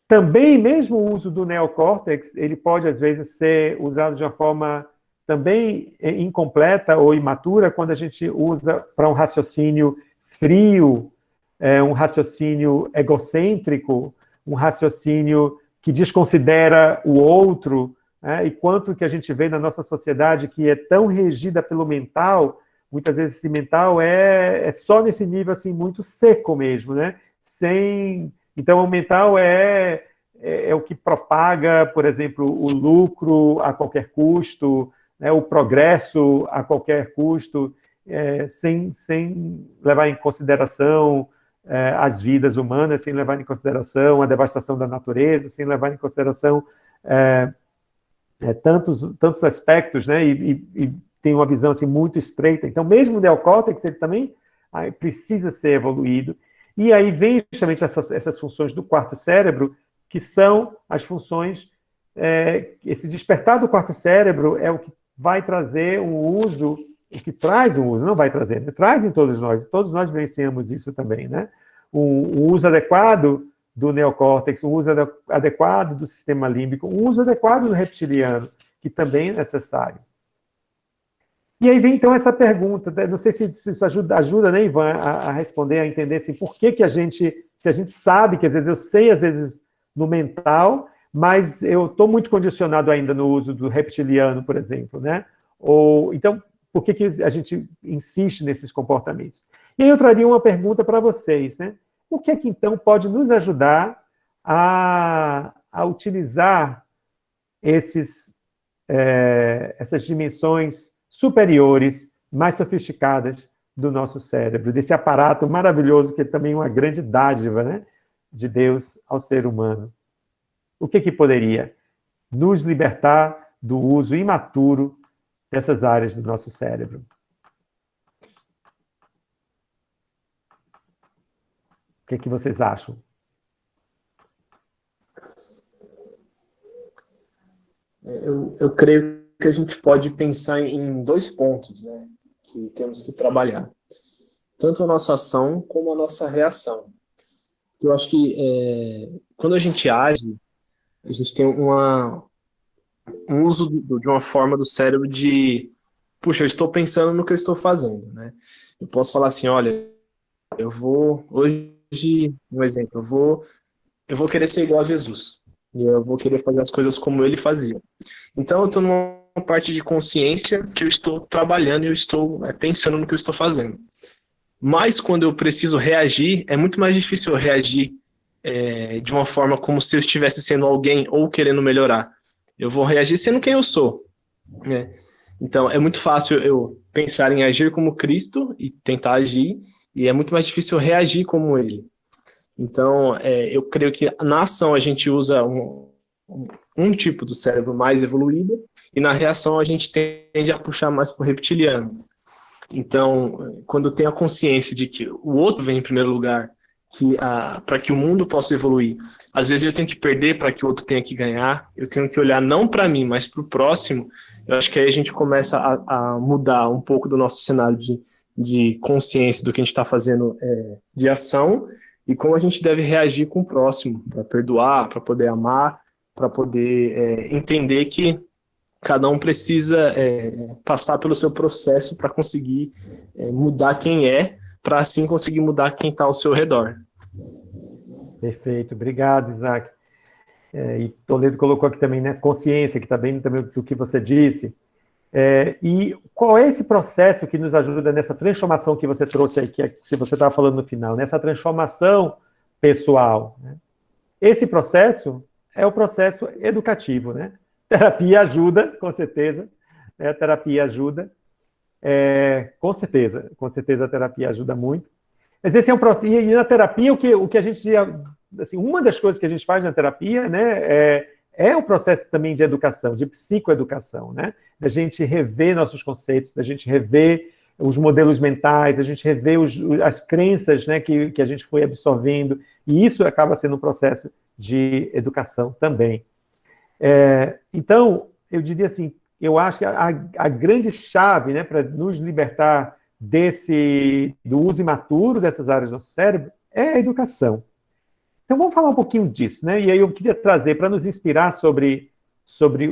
Também, mesmo o uso do neocórtex, ele pode, às vezes, ser usado de uma forma também incompleta ou imatura, quando a gente usa para um raciocínio frio, um raciocínio egocêntrico, um raciocínio que desconsidera o outro, e quanto que a gente vê na nossa sociedade que é tão regida pelo mental. Muitas vezes esse mental é só nesse nível assim, muito seco mesmo, né? Então, o mental é o que propaga, por exemplo, o lucro a qualquer custo, né? O progresso a qualquer custo, sem levar em consideração as vidas humanas, sem levar em consideração a devastação da natureza, sem levar em consideração tantos aspectos, né? E tem uma visão assim, muito estreita. Então, mesmo o neocórtex, ele também precisa ser evoluído. E aí vem justamente essas funções do quarto cérebro, que são as funções... esse despertar do quarto cérebro é o que vai trazer um uso, o que traz um uso, não vai trazer, né? Traz em todos nós vivenciamos isso também, né? Um uso adequado do neocórtex, um uso adequado do sistema límbico, um uso adequado do reptiliano, que também é necessário. E aí vem, então, essa pergunta, não sei se isso ajuda, né, Ivan, a responder, a entender, assim, por que que se a gente sabe que, às vezes, no mental, mas eu estou muito condicionado ainda no uso do reptiliano, por exemplo, né? Então, por que que a gente insiste nesses comportamentos? E aí eu traria uma pergunta para vocês, né? O que é que, então, pode nos ajudar a utilizar essas dimensões superiores, mais sofisticadas do nosso cérebro, desse aparato maravilhoso que é também uma grande dádiva, né, de Deus ao ser humano? O que que poderia nos libertar do uso imaturo dessas áreas do nosso cérebro? O que que vocês acham? Eu creio que a gente pode pensar em dois pontos, né, que temos que trabalhar. Tanto a nossa ação como a nossa reação. Eu acho que quando a gente age, a gente tem um uso de uma forma do cérebro de, puxa, eu estou pensando no que eu estou fazendo, né? Eu posso falar assim, olha, eu vou, hoje, um exemplo, eu vou querer ser igual a Jesus. E eu vou querer fazer as coisas como ele fazia. Então, eu estou numa parte de consciência que eu estou trabalhando e eu estou pensando no que eu estou fazendo. Mas, quando eu preciso reagir, é muito mais difícil eu reagir de uma forma como se eu estivesse sendo alguém ou querendo melhorar. Eu vou reagir sendo quem eu sou, né? Então, é muito fácil eu pensar em agir como Cristo e tentar agir, e é muito mais difícil eu reagir como ele. Então, eu creio que na ação a gente usa um tipo do cérebro mais evoluído, e na reação a gente tende a puxar mais para o reptiliano. Então, quando eu tenho a consciência de que o outro vem em primeiro lugar, para que o mundo possa evoluir, às vezes eu tenho que perder para que o outro tenha que ganhar, eu tenho que olhar não para mim, mas para o próximo. Eu acho que aí a gente começa a mudar um pouco do nosso cenário de consciência do que a gente está fazendo de ação, e como a gente deve reagir com o próximo, para perdoar, para poder amar, para poder entender que cada um precisa passar pelo seu processo para conseguir mudar quem é, para assim conseguir mudar quem está ao seu redor. Perfeito, obrigado, Isaac. E Toledo colocou aqui também, né, consciência, que está bem também do que você disse. E qual é esse processo que nos ajuda nessa transformação que você trouxe aí, que você estava falando no final, nessa transformação pessoal, né? Esse processo é o processo educativo, né? Terapia ajuda, com certeza, né? A terapia ajuda, com certeza a terapia ajuda muito. Mas esse é um processo, e na terapia o que a gente, assim, uma das coisas que a gente faz na terapia, né, é um processo também de educação, de psicoeducação, né? Da gente rever nossos conceitos, da gente rever os modelos mentais, a gente rever as crenças, né, que a gente foi absorvendo, e isso acaba sendo um processo de educação também. Então, eu diria assim, eu acho que a grande chave, né, para nos libertar do uso imaturo dessas áreas do nosso cérebro é a educação. Então, vamos falar um pouquinho disso, né? E aí eu queria trazer, para nos inspirar sobre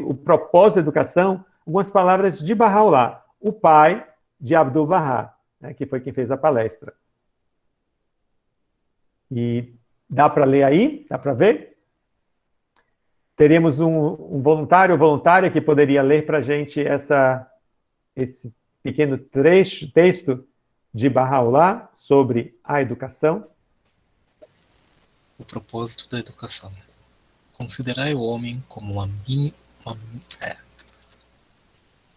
o propósito da educação, algumas palavras de Bahá'u'lláh, o pai de Abdu'l-Bahá, né, que foi quem fez a palestra. E dá para ler aí? Dá para ver? Teremos um voluntário ou voluntária que poderia ler para a gente esse pequeno texto de Bahá'u'lláh sobre a educação. O propósito da educação. Considerai o homem como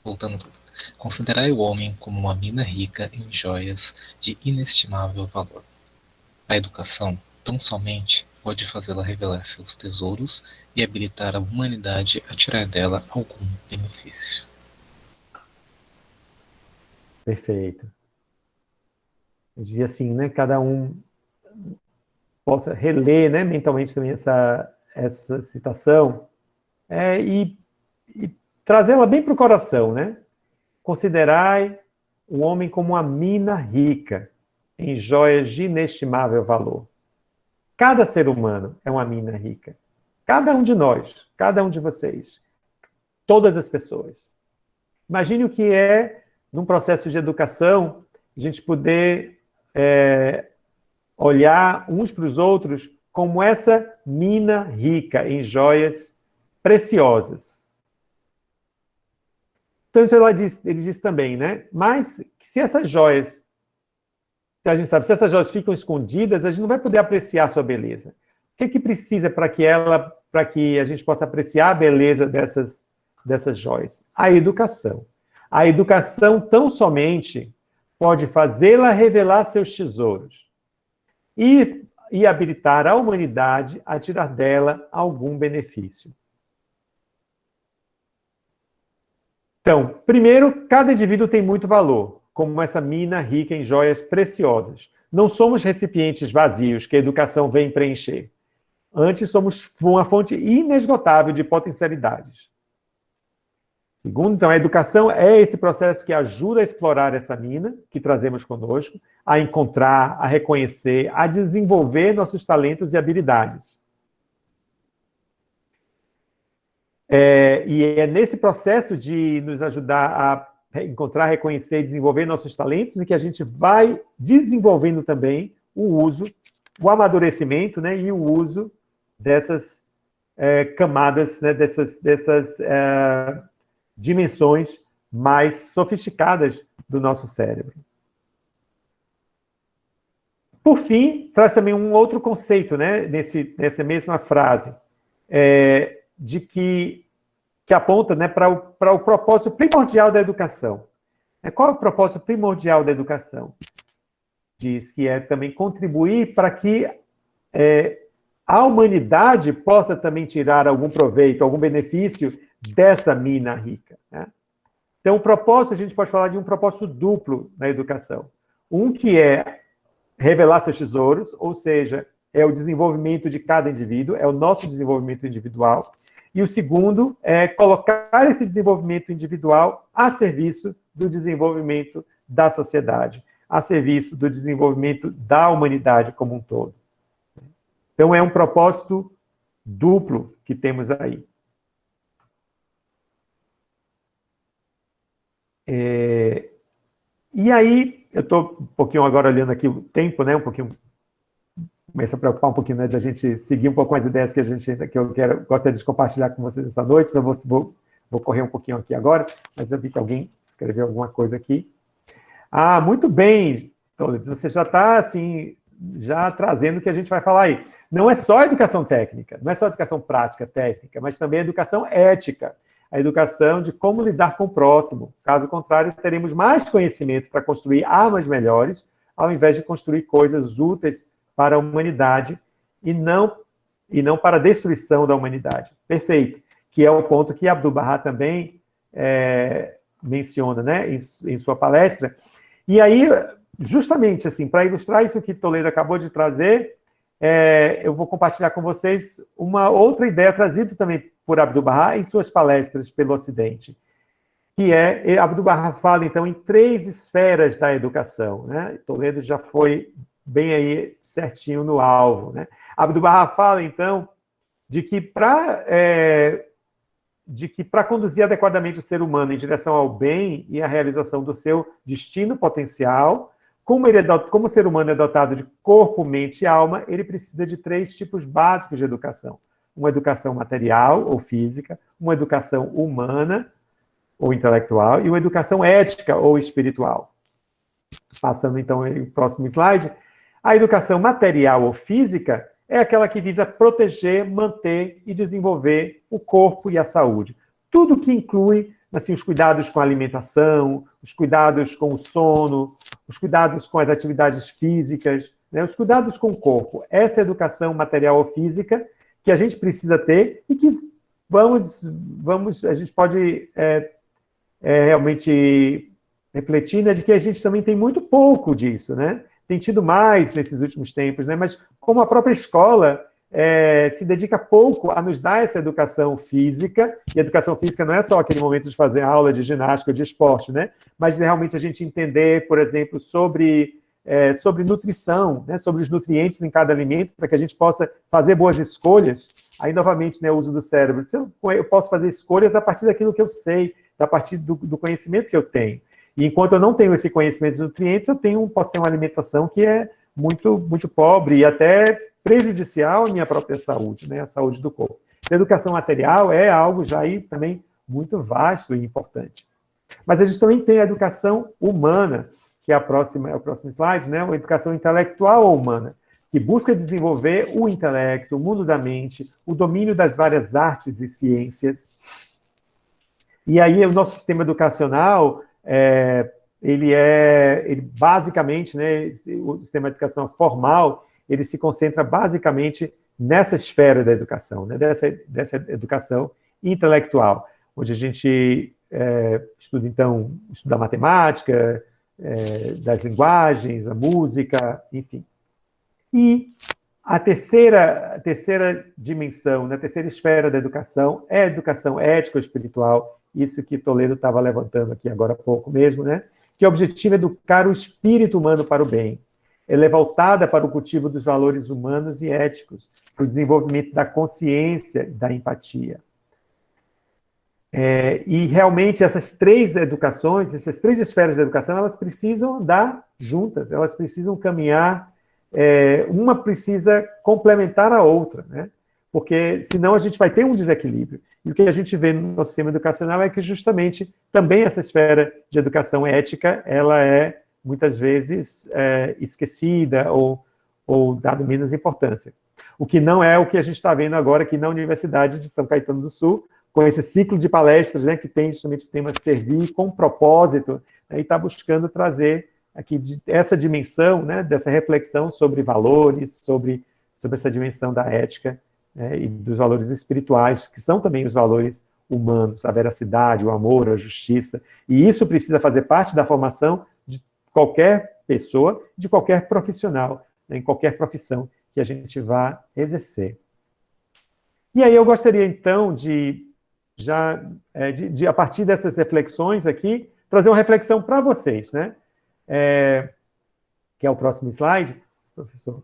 voltando tudo. Considerai o homem como uma mina rica em joias de inestimável valor. A educação, tão somente, pode fazê-la revelar seus tesouros e habilitar a humanidade a tirar dela algum benefício. Perfeito. Eu diria assim, né, cada um possa reler, né, mentalmente também essa citação e trazê-la bem para o coração, né? Considerai o homem como uma mina rica em joias de inestimável valor. Cada ser humano é uma mina rica. Cada um de nós, cada um de vocês, todas as pessoas. Imagine o que é num processo de educação, a gente poder olhar uns para os outros como essa mina rica em joias preciosas. Então, ele diz também, né? Mas se essas joias, a gente sabe, se essas joias ficam escondidas, a gente não vai poder apreciar a sua beleza. O que precisa para que a gente possa apreciar a beleza dessas joias? A educação. A educação tão somente pode fazê-la revelar seus tesouros e habilitar a humanidade a tirar dela algum benefício. Então, primeiro, cada indivíduo tem muito valor, como essa mina rica em joias preciosas. Não somos recipientes vazios que a educação vem preencher. Antes, somos uma fonte inesgotável de potencialidades. Segundo, então, a educação é esse processo que ajuda a explorar essa mina que trazemos conosco, a encontrar, a reconhecer, a desenvolver nossos talentos e habilidades. E é nesse processo de nos ajudar a encontrar, reconhecer e desenvolver nossos talentos e que a gente vai desenvolvendo também o uso, o amadurecimento, né, e o uso dessas camadas, né, dessas dimensões mais sofisticadas do nosso cérebro. Por fim, traz também um outro conceito, né, nessa mesma frase, de que aponta, né, para o propósito primordial da educação. Qual é o propósito primordial da educação? Diz que é também contribuir para que a humanidade possa também tirar algum proveito, algum benefício dessa mina rica, né? Então, o propósito, a gente pode falar de um propósito duplo na educação. Um que é revelar seus tesouros, ou seja, é o desenvolvimento de cada indivíduo, é o nosso desenvolvimento individual. E o segundo é colocar esse desenvolvimento individual a serviço do desenvolvimento da sociedade, a serviço do desenvolvimento da humanidade como um todo. Então, é um propósito duplo que temos aí. E aí, eu estou um pouquinho agora olhando aqui o tempo, né, começa a preocupar um pouquinho, né, da gente seguir um pouco com as ideias que eu gostaria de compartilhar com vocês essa noite. Eu vou correr um pouquinho aqui agora, mas eu vi que alguém escreveu alguma coisa aqui. Ah, muito bem, você já está, assim, já trazendo o que a gente vai falar aí. Não é só educação técnica, não é só educação prática técnica, mas também educação ética, a educação de como lidar com o próximo. Caso contrário, teremos mais conhecimento para construir armas melhores, ao invés de construir coisas úteis para a humanidade e não para a destruição da humanidade. Perfeito. Que é o ponto que Abdu'l-Bahá também menciona, né, em sua palestra. E aí, justamente assim, para ilustrar isso que Toledo acabou de trazer, eu vou compartilhar com vocês uma outra ideia trazida também por Abdu'l-Bahá em suas palestras pelo Ocidente, que Abdu'l-Bahá fala, então, em 3 esferas da educação, né? Toledo já foi bem aí certinho no alvo, né? Abdu'l-Bahá fala, então, de que para conduzir adequadamente o ser humano em direção ao bem e à realização do seu destino potencial, como o ser humano é dotado de corpo, mente e alma, ele precisa de 3 tipos básicos de educação. Uma educação material ou física, uma educação humana ou intelectual e uma educação ética ou espiritual. Passando, então, o próximo slide. A educação material ou física é aquela que visa proteger, manter e desenvolver o corpo e a saúde. Tudo que inclui, assim, os cuidados com a alimentação, os cuidados com o sono, os cuidados com as atividades físicas, né, os cuidados com o corpo. Essa é a educação material ou física que a gente precisa ter e que a gente pode realmente refletir, né, de que a gente também tem muito pouco disso, né? Tem tido mais nesses últimos tempos, né? Mas como a própria escola se dedica pouco a nos dar essa educação física, e a educação física não é só aquele momento de fazer aula de ginástica ou de esporte, né? Mas de realmente a gente entender, por exemplo, sobre nutrição, né? Sobre os nutrientes em cada alimento, para que a gente possa fazer boas escolhas. Aí, novamente, né, o uso do cérebro. Eu posso fazer escolhas a partir daquilo que eu sei, a partir do conhecimento que eu tenho. E enquanto eu não tenho esse conhecimento dos nutrientes, posso ter uma alimentação que é muito, muito pobre e até prejudicial à minha própria saúde, né, a saúde do corpo. A educação material é algo já aí também muito vasto e importante. Mas a gente também tem a educação humana, que é o próximo slide, né, a educação intelectual humana, que busca desenvolver o intelecto, o mundo da mente, o domínio das várias artes e ciências. E aí o nosso sistema educacional, ele basicamente, né, o sistema de educação formal, ele se concentra basicamente nessa esfera da educação, né, dessa educação intelectual, onde a gente estuda a matemática, das linguagens, a música, enfim. E a terceira dimensão, né, a terceira esfera da educação é a educação ético-espiritual, isso que Toledo estava levantando aqui agora há pouco mesmo, né? Que o objetivo é educar o espírito humano para o bem. Ela é voltada para o cultivo dos valores humanos e éticos, para o desenvolvimento da consciência e da empatia. E realmente essas três educações, essas três esferas da educação, elas precisam andar juntas, elas precisam caminhar, uma precisa complementar a outra, né? Porque senão a gente vai ter um desequilíbrio. E o que a gente vê no nosso sistema educacional é que justamente também essa esfera de educação ética, ela é muitas vezes esquecida ou dado menos importância. O que não é o que a gente está vendo agora aqui na Universidade de São Caetano do Sul, com esse ciclo de palestras, né, que tem justamente o tema servir com propósito, né, e está buscando trazer aqui essa dimensão, né, dessa reflexão sobre valores, sobre essa dimensão da ética, né, e dos valores espirituais, que são também os valores humanos, a veracidade, o amor, a justiça. E isso precisa fazer parte da formação de qualquer pessoa, de qualquer profissional, né, em qualquer profissão que a gente vá exercer. E aí eu gostaria, então, de a partir dessas reflexões aqui, trazer uma reflexão para vocês, né? Que é o próximo slide, professor.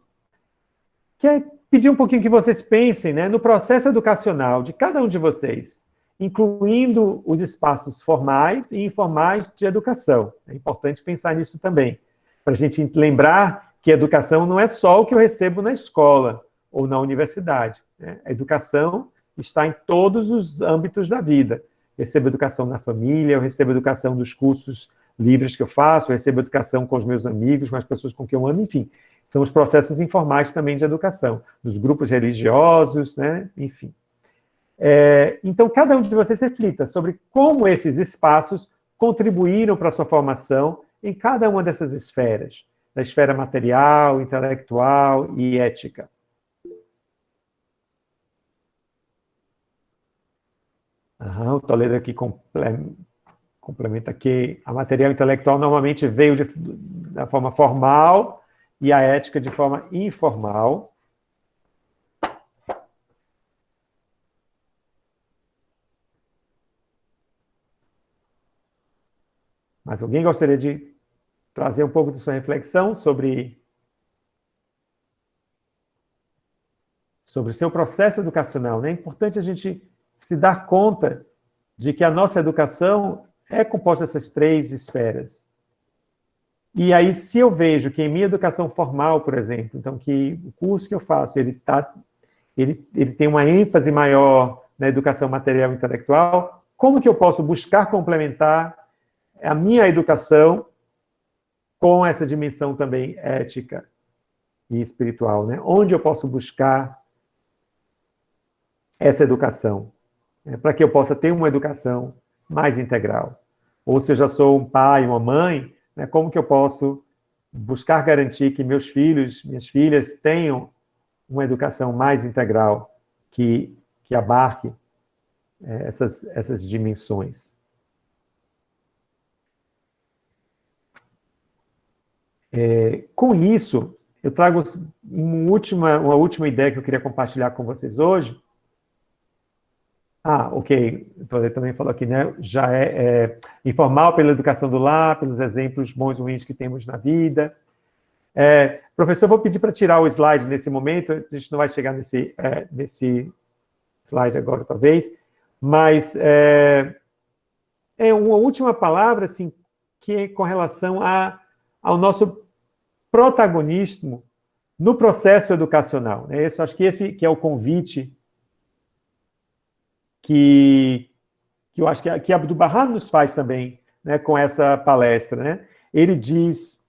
Que é pedir um pouquinho que vocês pensem, né, no processo educacional de cada um de vocês, incluindo os espaços formais e informais de educação. É importante pensar nisso também, para a gente lembrar que a educação não é só o que eu recebo na escola ou na universidade, né? A educação está em todos os âmbitos da vida. Eu recebo educação na família, eu recebo educação dos cursos livres que eu faço, eu recebo educação com os meus amigos, com as pessoas com quem eu amo, enfim. São os processos informais também de educação, dos grupos religiosos, né? Enfim. Então, cada um de vocês reflita sobre como esses espaços contribuíram para a sua formação em cada uma dessas esferas, da esfera material, intelectual e ética. O Toledo aqui complementa que a material intelectual normalmente veio da forma formal e a ética de forma informal. Mas alguém gostaria de trazer um pouco de sua reflexão sobre o seu processo educacional, né? É importante a gente se dar conta de que a nossa educação é composta dessas três esferas. E aí, se eu vejo que em minha educação formal, por exemplo, então que o curso que eu faço, ele tem uma ênfase maior na educação material e intelectual, como que eu posso buscar complementar a minha educação com essa dimensão também ética e espiritual, né? Onde eu posso buscar essa educação, né, para que eu possa ter uma educação mais integral. Ou se eu já sou um pai, uma mãe, né, como que eu posso buscar garantir que meus filhos, minhas filhas tenham uma educação mais integral, que abarque essas dimensões. Com isso, eu trago uma última ideia que eu queria compartilhar com vocês hoje. Ok, o Toledo também falou aqui, né? Já é informal pela educação do lar, pelos exemplos bons e ruins que temos na vida. Professor, eu vou pedir para tirar o slide nesse momento, a gente não vai chegar nesse slide agora, talvez, mas uma última palavra, assim, que é com relação ao nosso protagonismo no processo educacional. Né? Eu acho que esse que é o convite que eu acho que Abdu'l-Bahá nos faz também, né, com essa palestra. Né? Ele diz,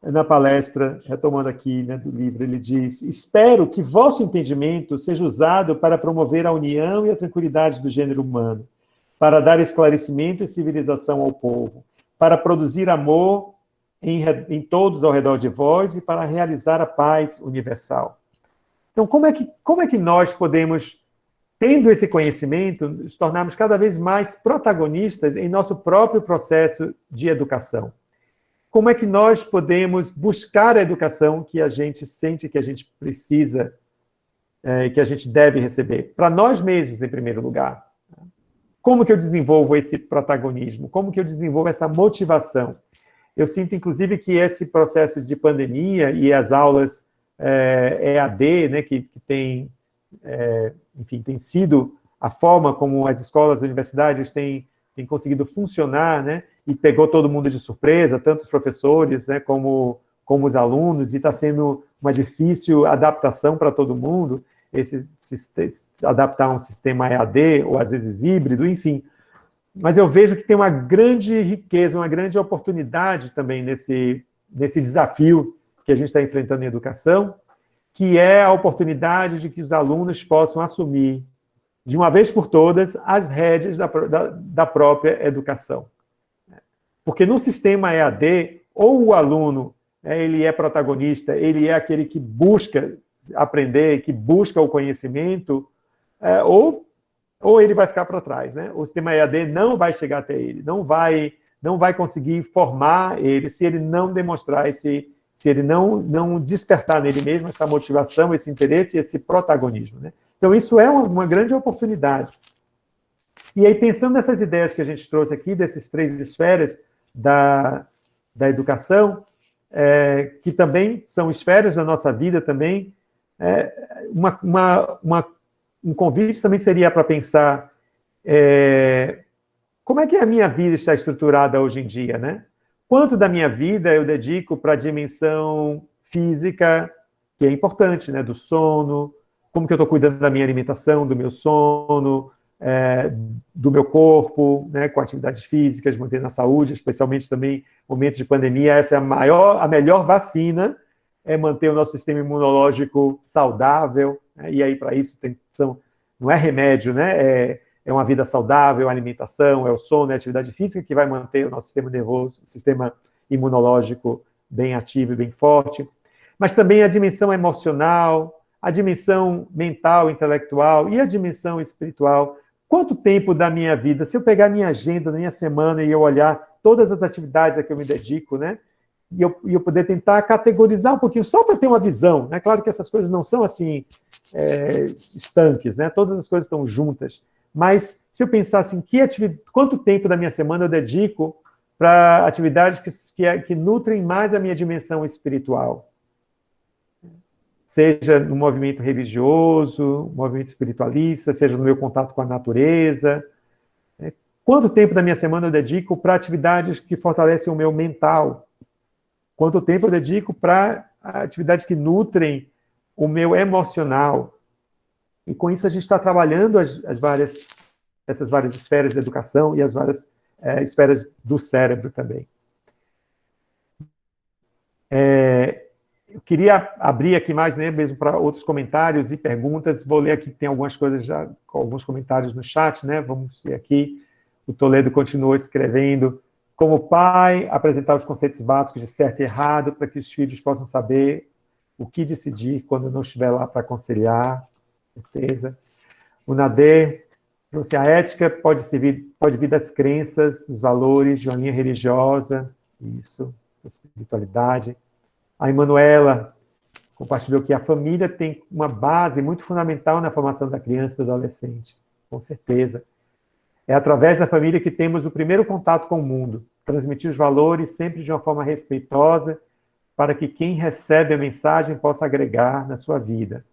na palestra, retomando aqui, né, do livro, ele diz: espero que vosso entendimento seja usado para promover a união e a tranquilidade do gênero humano, para dar esclarecimento e civilização ao povo, para produzir amor em todos ao redor de vós e para realizar a paz universal. Então, como é que nós podemos, tendo esse conhecimento, nos tornarmos cada vez mais protagonistas em nosso próprio processo de educação? Como é que nós podemos buscar a educação que a gente sente que a gente precisa, que a gente deve receber? Para nós mesmos, em primeiro lugar. Como que eu desenvolvo esse protagonismo? Como que eu desenvolvo essa motivação? Eu sinto, inclusive, que esse processo de pandemia e as aulas EAD, né, que tem, enfim, tem sido a forma como as escolas e universidades têm conseguido funcionar, né, e pegou todo mundo de surpresa, tanto os professores, né, como os alunos, e está sendo uma difícil adaptação para todo mundo, adaptar um sistema EAD, ou às vezes híbrido, enfim. Mas eu vejo que tem uma grande riqueza, uma grande oportunidade também nesse desafio que a gente está enfrentando em educação, que é a oportunidade de que os alunos possam assumir, de uma vez por todas, as rédeas da própria educação. Porque no sistema EAD, ou o aluno ele é protagonista, ele é aquele que busca aprender, que busca o conhecimento, ou ele vai ficar para trás, né? O sistema EAD não vai chegar até ele, não vai conseguir formar ele se ele não demonstrar se ele não despertar nele mesmo essa motivação, esse interesse e esse protagonismo, né? Então, isso é uma grande oportunidade. E aí, pensando nessas ideias que a gente trouxe aqui, desses 3 esferas da educação, que também são esferas da nossa vida também, um convite também seria para pensar como é que a minha vida está estruturada hoje em dia, né? Quanto da minha vida eu dedico para a dimensão física, que é importante, né? Do sono, como que eu estou cuidando da minha alimentação, do meu sono, do meu corpo, né? Com atividades físicas, mantendo a saúde, especialmente também no momento de pandemia. Essa é a melhor vacina, é manter o nosso sistema imunológico saudável, né? E aí, para isso, não é remédio, né? É uma vida saudável, a alimentação, é o sono, é a atividade física que vai manter o nosso sistema nervoso, o sistema imunológico bem ativo e bem forte. Mas também a dimensão emocional, a dimensão mental, intelectual e a dimensão espiritual. Quanto tempo da minha vida, se eu pegar minha agenda, minha semana e eu olhar todas as atividades a que eu me dedico, né? E eu poder tentar categorizar um pouquinho, só para ter uma visão, né? Claro que essas coisas não são assim, estanques, né? Todas as coisas estão juntas. Mas se eu pensar assim, quanto tempo da minha semana eu dedico para atividades que nutrem mais a minha dimensão espiritual? Seja no movimento religioso, movimento espiritualista, seja no meu contato com a natureza. Quanto tempo da minha semana eu dedico para atividades que fortalecem o meu mental? Quanto tempo eu dedico para atividades que nutrem o meu emocional? E com isso a gente está trabalhando essas várias esferas da educação e as várias esferas do cérebro também. Eu queria abrir aqui mais, né, mesmo para outros comentários e perguntas. Vou ler aqui, tem algumas coisas já, alguns comentários no chat, né? Vamos ver aqui. O Toledo continuou escrevendo: como pai, apresentar os conceitos básicos de certo e errado para que os filhos possam saber o que decidir quando não estiver lá para aconselhar. Certeza. O Nader trouxe: a ética pode vir das crenças, dos valores de uma linha religiosa, isso, da espiritualidade. A Emanuela compartilhou que a família tem uma base muito fundamental na formação da criança e do adolescente, com certeza. É através da família que temos o primeiro contato com o mundo, transmitir os valores sempre de uma forma respeitosa, para que quem recebe a mensagem possa agregar na sua vida.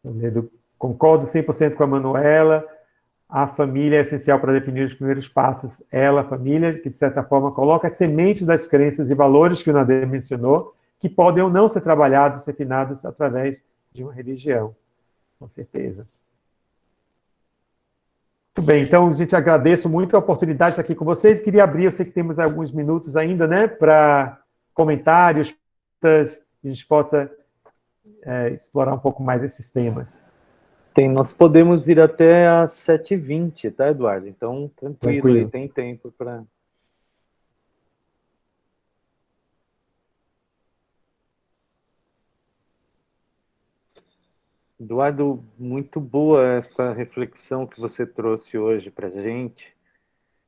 Eu concordo 100% com a Manuela. a família é essencial para definir os primeiros passos. Ela, a família, que de certa forma coloca as sementes das crenças e valores que o Nader mencionou, que podem ou não ser trabalhados, refinados através de uma religião, com certeza. Muito bem, então, gente, agradeço muito a oportunidade de estar aqui com vocês. Queria abrir, eu sei que temos alguns minutos ainda, né, para comentários, que a gente possa explorar um pouco mais esses temas. Nós podemos ir até às 7h20, tá, Eduardo? Então, tranquilo. Aí tem tempo para... Eduardo, muito boa essa reflexão que você trouxe hoje para a gente.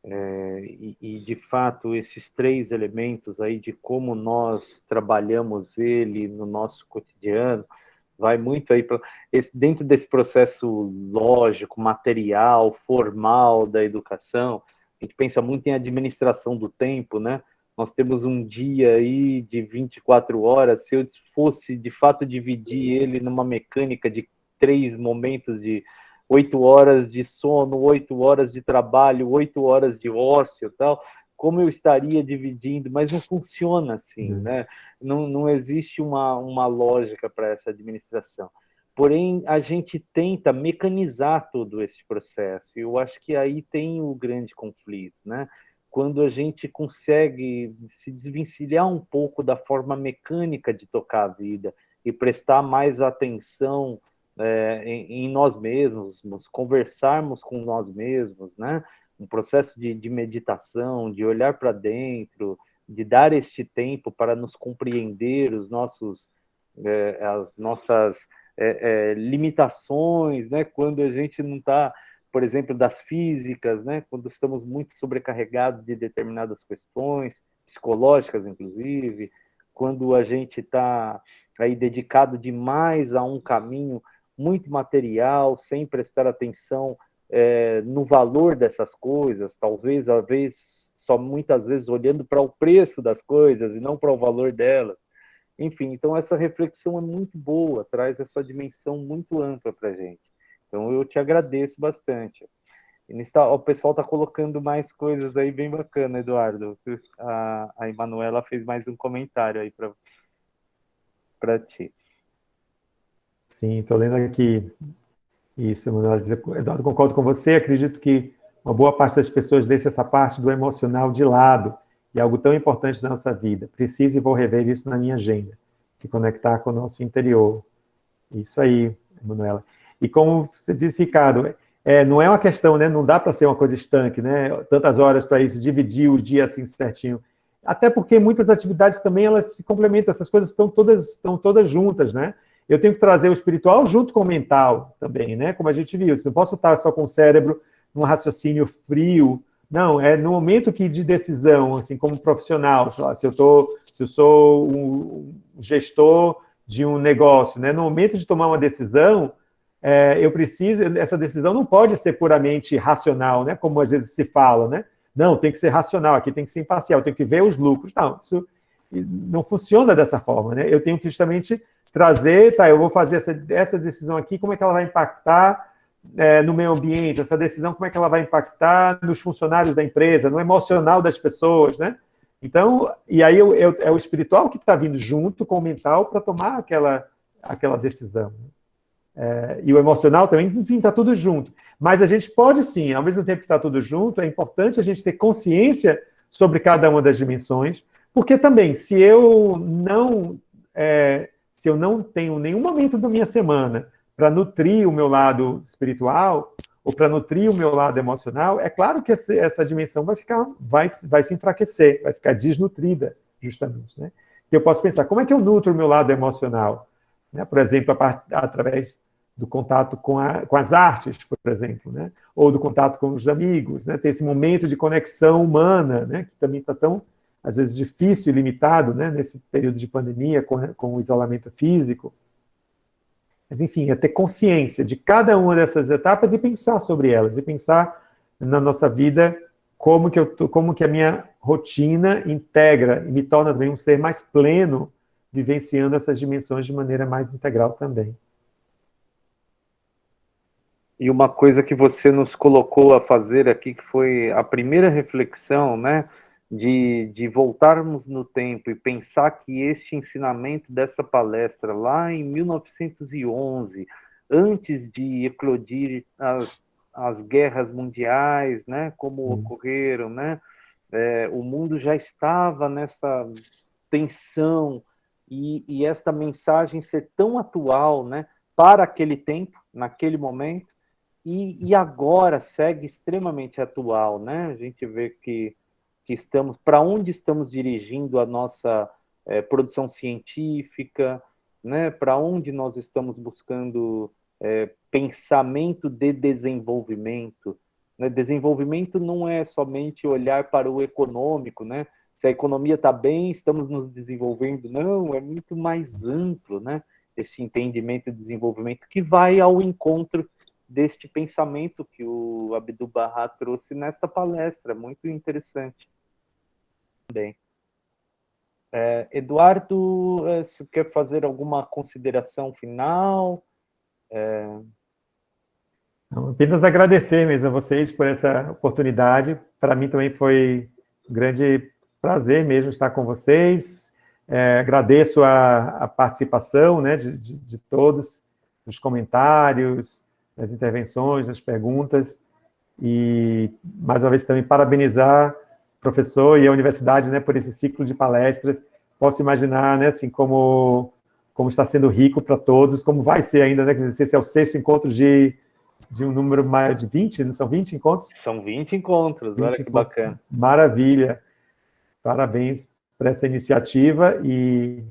E, de fato, esses 3 elementos aí de como nós trabalhamos ele no nosso cotidiano, vai muito aí para dentro desse processo lógico, material, formal da educação. A gente pensa muito em administração do tempo, né? Nós temos um dia aí de 24 horas, se eu fosse, de fato, dividir ele numa mecânica de 3 momentos de 8 horas de sono, 8 horas de trabalho, 8 horas de ócio e tal, como eu estaria dividindo, mas não funciona assim, né? Não existe uma lógica para essa administração. Porém, a gente tenta mecanizar todo esse processo, e eu acho que aí tem o grande conflito, né? Quando a gente consegue se desvencilhar um pouco da forma mecânica de tocar a vida e prestar mais atenção em nós mesmos, conversarmos com nós mesmos, né? Um processo de meditação, de olhar para dentro, de dar este tempo para nos compreender as nossas limitações, né? Quando a gente não está, por exemplo, das físicas, né? Quando estamos muito sobrecarregados de determinadas questões, psicológicas, inclusive, quando a gente está aí dedicado demais a um caminho muito material, sem prestar atenção no valor dessas coisas, talvez, muitas vezes, olhando para o preço das coisas e não para o valor delas. Enfim, então essa reflexão é muito boa, traz essa dimensão muito ampla para a gente. Então eu te agradeço bastante. O pessoal está colocando mais coisas aí bem bacana, Eduardo. A Emanuela fez mais um comentário aí para ti. Sim, estou lendo aqui. Isso, Emanuela, Eduardo, concordo com você. Acredito que uma boa parte das pessoas deixa essa parte do emocional de lado, e é algo tão importante na nossa vida. Preciso e vou rever isso na minha agenda. Se conectar com o nosso interior. Isso aí, Emanuela. E como você disse, Ricardo, não é uma questão, né? Não dá para ser uma coisa estanque, né? Tantas horas para isso, dividir o dia assim certinho. Até porque muitas atividades também elas se complementam, essas coisas estão todas juntas, né? Eu tenho que trazer o espiritual junto com o mental também, né? Como a gente viu, eu não posso estar só com o cérebro num raciocínio frio. Não, é no momento de decisão, assim, como profissional, sei lá, se eu sou um gestor de um negócio, né? No momento de tomar uma decisão, essa decisão não pode ser puramente racional, né? Como às vezes se fala, né? Não, tem que ser racional, aqui tem que ser imparcial, tem que ver os lucros. Não, isso não funciona dessa forma, né? Eu tenho que justamente trazer, eu vou fazer essa decisão aqui, como é que ela vai impactar no meio ambiente, essa decisão, como é que ela vai impactar nos funcionários da empresa, no emocional das pessoas, né? Então, e aí é o espiritual que está vindo junto com o mental para tomar aquela decisão. E o emocional também, enfim, está tudo junto. Mas a gente pode sim, ao mesmo tempo que está tudo junto, é importante a gente ter consciência sobre cada uma das dimensões, porque também, se eu não tenho nenhum momento da minha semana para nutrir o meu lado espiritual, ou para nutrir o meu lado emocional, é claro que essa dimensão vai se enfraquecer, vai ficar desnutrida, justamente. Né? E eu posso pensar, como é que eu nutro o meu lado emocional? Né? Por exemplo, através do contato com as artes, por exemplo, né? Ou do contato com os amigos, né? Ter esse momento de conexão humana, né? Que também está tão, às vezes, difícil e limitado, né? Nesse período de pandemia, com o isolamento físico. Mas, enfim, é ter consciência de cada uma dessas etapas e pensar sobre elas, e pensar na nossa vida como que a minha rotina integra e me torna também um ser mais pleno, vivenciando essas dimensões de maneira mais integral também. E uma coisa que você nos colocou a fazer aqui, que foi a primeira reflexão, né, de voltarmos no tempo e pensar que este ensinamento dessa palestra lá em 1911, antes de eclodir as guerras mundiais, né, como ocorreram, né, o mundo já estava nessa tensão, e esta mensagem ser tão atual, né, para aquele tempo, naquele momento, e agora segue extremamente atual, né? A gente vê que estamos, para onde estamos dirigindo a nossa produção científica, né? Para onde nós estamos buscando pensamento de desenvolvimento, né? Desenvolvimento não é somente olhar para o econômico, né? Se a economia está bem, estamos nos desenvolvendo. Não, é muito mais amplo, né? Esse entendimento de desenvolvimento que vai ao encontro deste pensamento que o Abdu'l-Bahá trouxe nesta palestra, muito interessante também. Eduardo, se quer fazer alguma consideração final? Apenas agradecer mesmo a vocês por essa oportunidade. Para mim também foi um grande prazer mesmo estar com vocês. Agradeço a participação, né, de todos, nos comentários, nas intervenções, nas perguntas, e, mais uma vez, também parabenizar o professor e a universidade, né, por esse ciclo de palestras. Posso imaginar, né, assim, como está sendo rico para todos, como vai ser ainda, né, que esse é o 6º encontro de um número maior de 20, não são 20 encontros? São 20 encontros, 20 olha que encontros. Bacana. Maravilha. Parabéns por essa iniciativa e,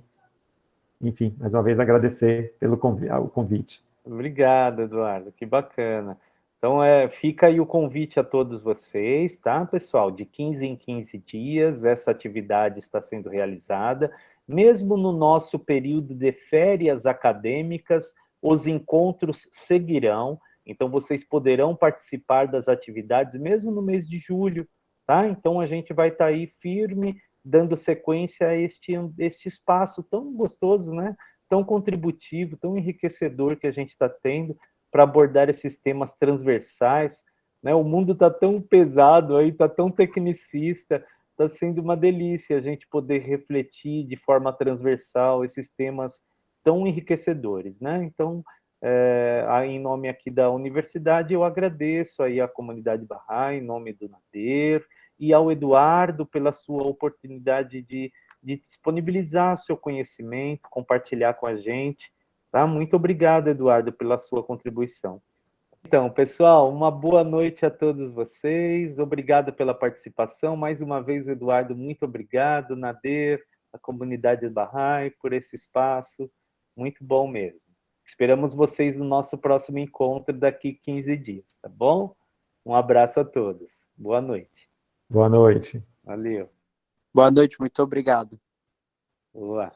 enfim, mais uma vez agradecer pelo convite. Obrigado, Eduardo, que bacana. Então, fica aí o convite a todos vocês, tá, pessoal? De 15 em 15 dias, essa atividade está sendo realizada. Mesmo no nosso período de férias acadêmicas, os encontros seguirão. Então, vocês poderão participar das atividades, mesmo no mês de julho, tá? Então, a gente vai estar aí firme, dando sequência a este espaço tão gostoso, né? Tão contributivo, tão enriquecedor que a gente está tendo para abordar esses temas transversais, né? O mundo está tão pesado aí, está tão tecnicista, está sendo uma delícia a gente poder refletir de forma transversal esses temas tão enriquecedores, né? Então, em nome aqui da universidade, eu agradeço aí à comunidade Bahá'í, em nome do Nader, e ao Eduardo pela sua oportunidade de disponibilizar o seu conhecimento, compartilhar com a gente, tá? Muito obrigado, Eduardo, pela sua contribuição. Então, pessoal, uma boa noite a todos vocês, obrigado pela participação, mais uma vez, Eduardo, muito obrigado, Nader, a comunidade Bahá'í, por esse espaço, muito bom mesmo. Esperamos vocês no nosso próximo encontro daqui 15 dias, tá bom? Um abraço a todos, boa noite. Boa noite. Valeu. Boa noite, muito obrigado. Boa.